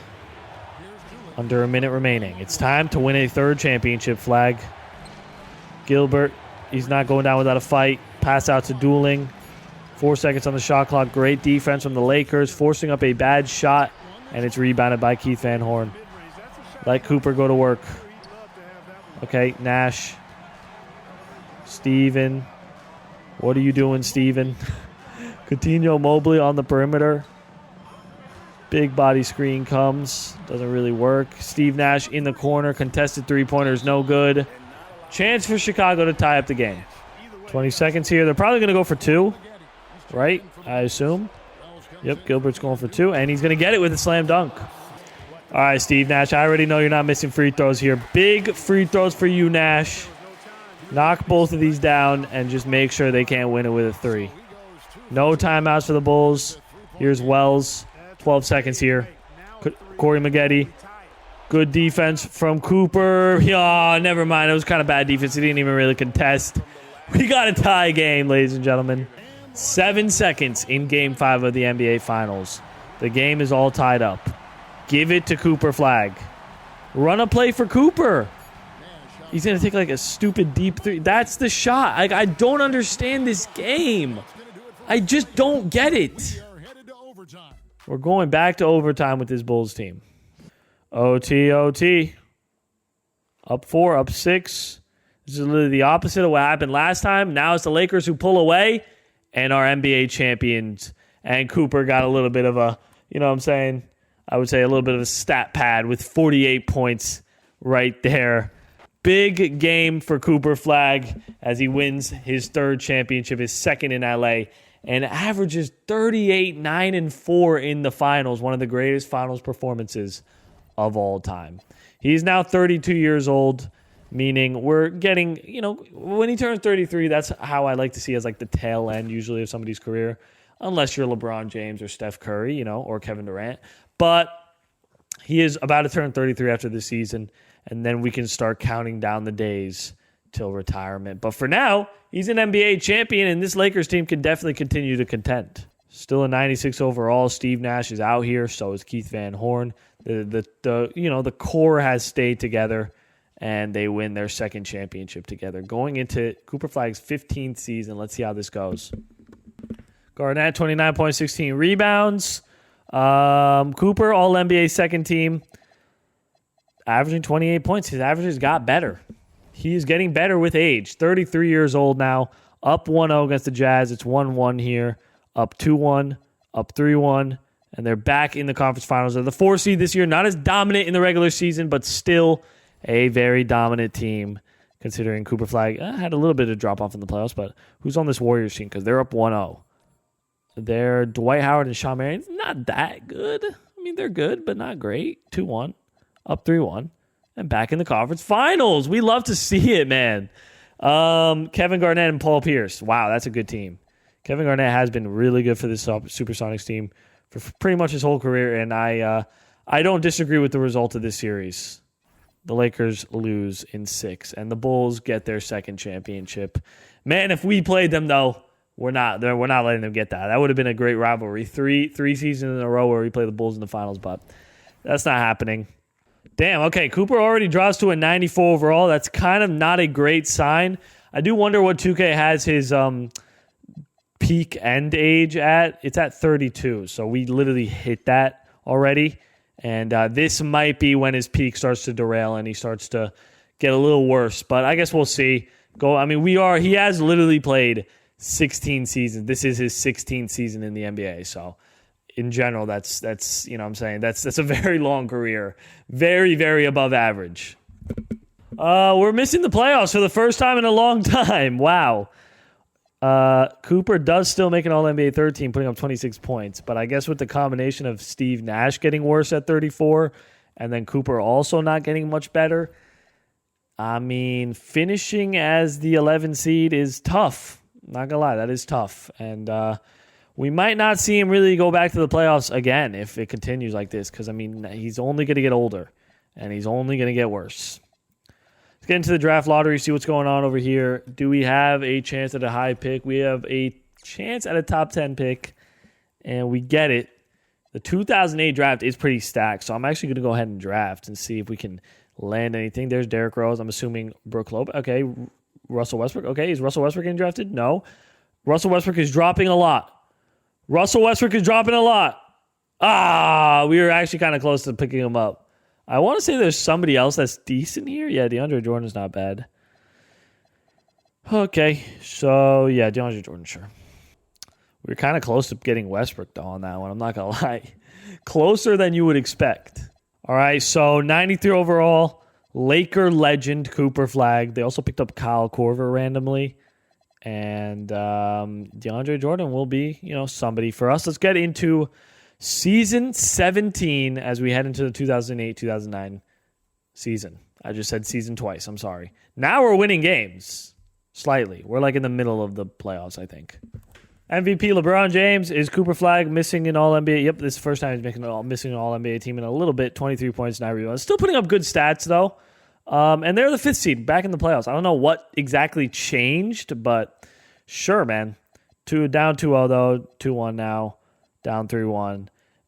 Under a minute remaining. It's time to win a third championship. Flagg. Gilbert. He's not going down without a fight. Pass out to Dueling. 4 seconds on the shot clock. Great defense from the Lakers, forcing up a bad shot, and it's rebounded by Keith Van Horn. Let Cooper go to work. Okay, Nash. Steven. What are you doing, Steven? Coutinho Mobley on the perimeter. Big body screen comes. Doesn't really work. Steve Nash in the corner. Contested three-pointers, no good. Chance for Chicago to tie up the game. 20 seconds here. They're probably going to go for two, right? I assume. Yep, Gilbert's going for two, and he's going to get it with a slam dunk. All right, Steve Nash, I already know you're not missing free throws here. Big free throws for you, Nash. Knock both of these down and just make sure they can't win it with a three. No timeouts for the Bulls. Here's Wells. 12 seconds here. Corey Maggette. Good defense from Cooper. Oh, never mind. It was kind of bad defense. He didn't even really contest. We got a tie game, ladies and gentlemen. 7 seconds in Game 5 of the NBA Finals. The game is all tied up. Give it to Cooper Flagg. Run a play for Cooper. He's going to take like a stupid deep three. That's the shot. I don't understand this game. I just don't get it. We're going back to overtime with this Bulls team. OT. Up 4, up 6. This is literally the opposite of what happened last time. Now it's the Lakers who pull away and are NBA champions. And Cooper got a little bit of a, you know what I'm saying? I would say a little bit of a stat pad with 48 points right there. Big game for Cooper Flagg as he wins his third championship, his second in LA, and averages 38, 9, and 4 in the finals, one of the greatest finals performances of all time. He's now 32 years old, meaning we're getting, when he turns 33, that's how I like to see as like the tail end usually of somebody's career, unless you're LeBron James or Steph Curry, or Kevin Durant. But he is about to turn 33 after this season, and then we can start counting down the days till retirement. But for now, he's an NBA champion, and this Lakers team can definitely continue to contend. Still a 96 overall. Steve Nash is out here, so is Keith Van Horn. The core has stayed together, and they win their second championship together. Going into Cooper Flagg's 15th season, let's see how this goes. Garnett, 29.16 rebounds. Cooper, All-NBA second team, averaging 28 points. His averages got better. He is getting better with age. 33 years old now. Up 1-0 against the Jazz. It's 1-1 here. Up 2-1. Up 3-1. And they're back in the conference finals. They're the 4 seed this year. Not as dominant in the regular season, but still a very dominant team, considering Cooper Flagg had a little bit of drop-off in the playoffs. But who's on this Warriors team? Because they're up 1-0. They're Dwight Howard and Shawn Marion. Not that good. I mean, they're good, but not great. 2-1. Up 3-1. And back in the conference finals. We love to see it, man. Kevin Garnett and Paul Pierce. Wow, that's a good team. Kevin Garnett has been really good for this Supersonics team for pretty much his whole career, and I don't disagree with the result of this series. The Lakers lose in 6, and the Bulls get their second championship. Man, if we played them, though, we're not letting them get that. That would have been a great rivalry. Three seasons in a row where we play the Bulls in the finals, but that's not happening. Damn, okay, Cooper already drops to a 94 overall. That's kind of not a great sign. I do wonder what 2K has his peak end age at. It's at 32, so we literally hit that already. And this might be when his peak starts to derail and he starts to get a little worse. But I guess we'll see. He has literally played 16 seasons. This is his 16th season in the NBA, so in general, that's that's a very long career. Very, very above average. We're missing the playoffs for the first time in a long time. Wow. Cooper does still make an All-NBA third team, putting up 26 points. But I guess with the combination of Steve Nash getting worse at 34 and then Cooper also not getting much better, I mean, finishing as the 11 seed is tough. Not going to lie, that is tough. And we might not see him really go back to the playoffs again if it continues like this, because, I mean, he's only going to get older, and he's only going to get worse. Let's get into the draft lottery, see what's going on over here. Do we have a chance at a high pick? We have a chance at a top 10 pick, and we get it. The 2008 draft is pretty stacked, so I'm actually going to go ahead and draft and see if we can land anything. There's Derrick Rose. I'm assuming Brook Lopez. Okay, Russell Westbrook. Okay, is Russell Westbrook getting drafted? No. Russell Westbrook is dropping a lot. Russell Westbrook is dropping a lot. We were actually kind of close to picking him up. I want to say there's somebody else that's decent here. Yeah, DeAndre Jordan's not bad. Okay, so yeah, DeAndre Jordan, sure. We were kind of close to getting Westbrook, though, on that one. I'm not going to lie. Closer than you would expect. All right, so 93 overall, Laker legend Cooper Flagg. They also picked up Kyle Korver randomly. And DeAndre Jordan will be, somebody for us. Let's get into Season 17 as we head into the 2008-2009 season. I just said season twice. I'm sorry. Now we're winning games. Slightly. We're like in the middle of the playoffs, I think. MVP LeBron James. Is Cooper Flagg missing an All-NBA? Yep, this is the first time he's missing an All-NBA team in a little bit. 23 points, 9 rebounds. Still putting up good stats, though. And they're the 5th seed back in the playoffs. I don't know what exactly changed, but sure, man. Down 2-0, though. 2-1 now. Down 3-1.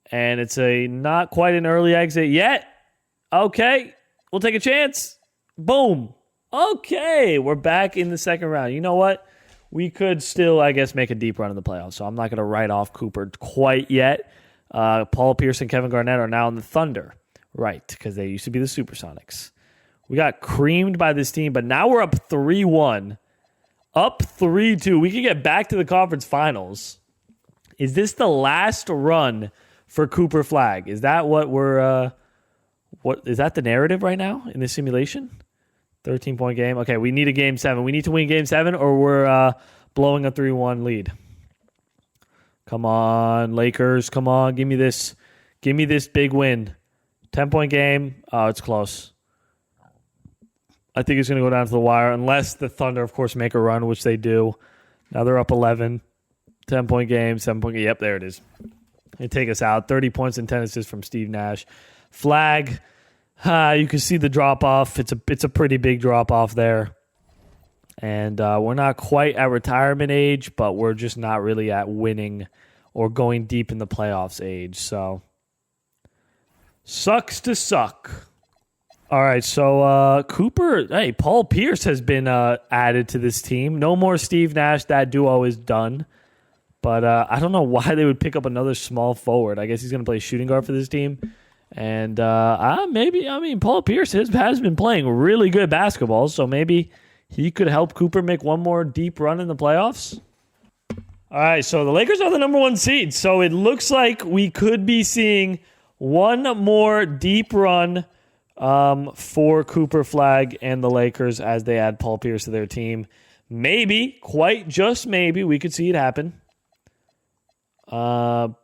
And it's a not quite an early exit yet. Okay. We'll take a chance. Boom. Okay. We're back in the second round. You know what? We could still, I guess, make a deep run in the playoffs. So I'm not going to write off Cooper quite yet. Paul Pierce and Kevin Garnett are now in the Thunder. Right. Because they used to be the Supersonics. We got creamed by this team, but now we're up 3-1. Up 3-2. We could get back to the conference finals. Is this the last run for Cooper Flagg? Is that what we're what is that the narrative right now in this simulation? 13-point game. Okay, we need a game 7. We need to win game 7 or we're blowing a 3-1 lead. Come on, Lakers. Come on, give me this. Give me this big win. 10-point game. Oh, it's close. I think it's going to go down to the wire unless the Thunder, of course, make a run, which they do. Now they're up 11. 10-point game, 7-point game. Yep, there it is. They take us out. 30 points and 10 assists from Steve Nash. Flagg, you can see the drop-off. It's a pretty big drop-off there. And we're not quite at retirement age, but we're just not really at winning or going deep in the playoffs age. So, sucks to suck. All right, so Paul Pierce has been added to this team. No more Steve Nash. That duo is done. But I don't know why they would pick up another small forward. I guess he's going to play shooting guard for this team. And Paul Pierce has been playing really good basketball, so maybe he could help Cooper make one more deep run in the playoffs. All right, so the Lakers are the number 1 seed. So it looks like we could be seeing one more deep run for Cooper Flagg and the Lakers as they add Paul Pierce to their team. Maybe, quite just maybe, we could see it happen.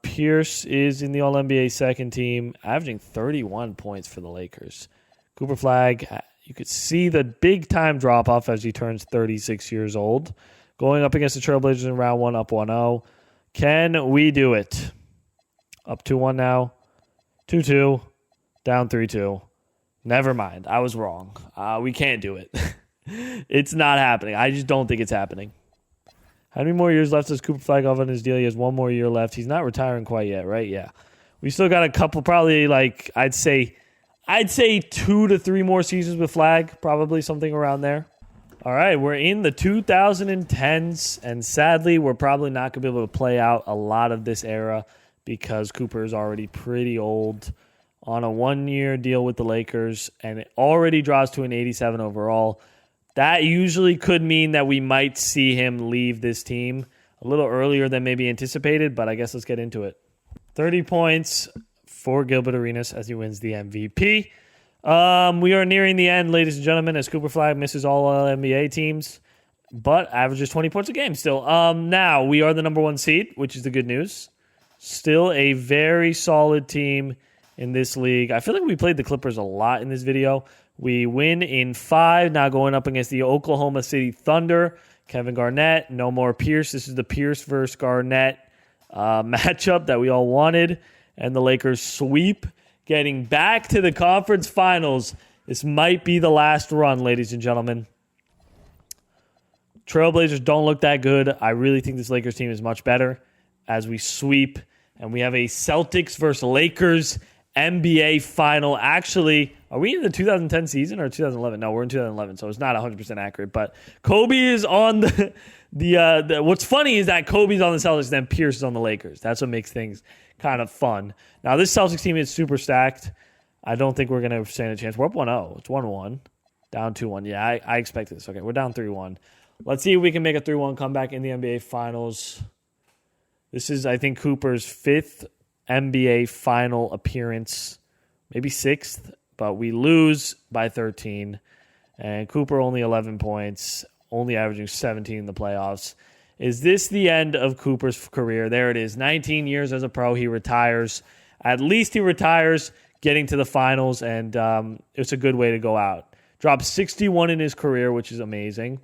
Pierce is in the All-NBA second team, averaging 31 points for the Lakers. Cooper Flagg, you could see the big-time drop-off as he turns 36 years old. Going up against the Trailblazers in round 1, up 1-0. Can we do it? Up 2-1 now. 2-2. Down 3-2. Never mind. I was wrong. We can't do it. It's not happening. I just don't think it's happening. How many more years left does Cooper Flagg have on his deal? He has one more year left. He's not retiring quite yet, right? Yeah. We still got a couple, probably I'd say 2 to 3 more seasons with Flagg, probably something around there. All right, we're in the 2010s, and sadly, we're probably not going to be able to play out a lot of this era because Cooper is already pretty old on a 1-year deal with the Lakers, and it already draws to an 87 overall. That usually could mean that we might see him leave this team a little earlier than maybe anticipated, but I guess let's get into it. 30 points for Gilbert Arenas as he wins the MVP. We are nearing the end, ladies and gentlemen, as Cooper Flagg misses all NBA teams, but averages 20 points a game still. Now, we are the number 1 seed, which is the good news. Still a very solid team in this league. I feel like we played the Clippers a lot in this video. We win in 5, now going up against the Oklahoma City Thunder. Kevin Garnett, no more Pierce. This is the Pierce versus Garnett matchup that we all wanted. And the Lakers sweep, getting back to the conference finals. This might be the last run, ladies and gentlemen. Trailblazers don't look that good. I really think this Lakers team is much better as we sweep. And we have a Celtics versus Lakers NBA final. Actually, are we in the 2010 season or 2011? No, we're in 2011, so it's not 100% accurate. But Kobe is on the what's funny is that Kobe's on the Celtics, then Pierce is on the Lakers. That's what makes things kind of fun. Now, this Celtics team is super stacked. I don't think we're going to stand a chance. We're up 1-0. It's 1-1. Down 2-1. Yeah, I expect this. Okay, we're down 3-1. Let's see if we can make a 3-1 comeback in the NBA Finals. This is, I think, Cooper's 5th NBA final appearance, maybe 6th, but we lose by 13. And Cooper only 11 points, only averaging 17 in the playoffs. Is this the end of Cooper's career? There it is. 19 years as a pro. He retires. At least he retires getting to the finals, and it's a good way to go out. Dropped 61 in his career, which is amazing.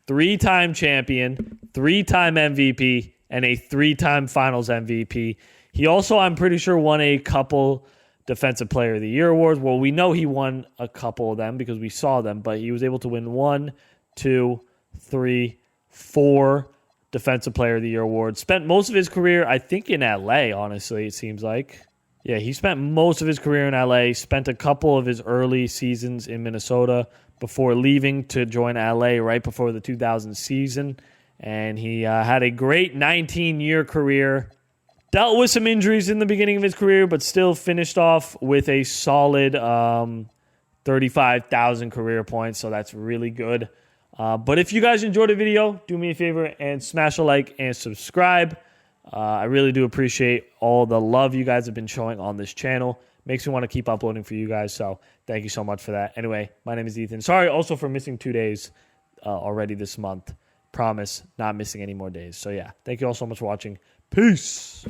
3-time champion, 3-time MVP, and a 3-time finals MVP. He also, I'm pretty sure, won a couple Defensive Player of the Year awards. Well, we know he won a couple of them because we saw them, but he was able to win 1, 2, 3, 4 Defensive Player of the Year awards. Spent most of his career, I think, in LA, honestly, it seems like. Yeah, he spent most of his career in LA, spent a couple of his early seasons in Minnesota before leaving to join LA right before the 2000 season. And he had a great 19-year career. Dealt with some injuries in the beginning of his career, but still finished off with a solid 35,000 career points, so that's really good. But if you guys enjoyed the video, do me a favor and smash a like and subscribe. I really do appreciate all the love you guys have been showing on this channel. Makes me want to keep uploading for you guys, so thank you so much for that. Anyway, my name is Ethan. Sorry also for missing 2 days already this month. Promise not missing any more days. So yeah, thank you all so much for watching. Peace.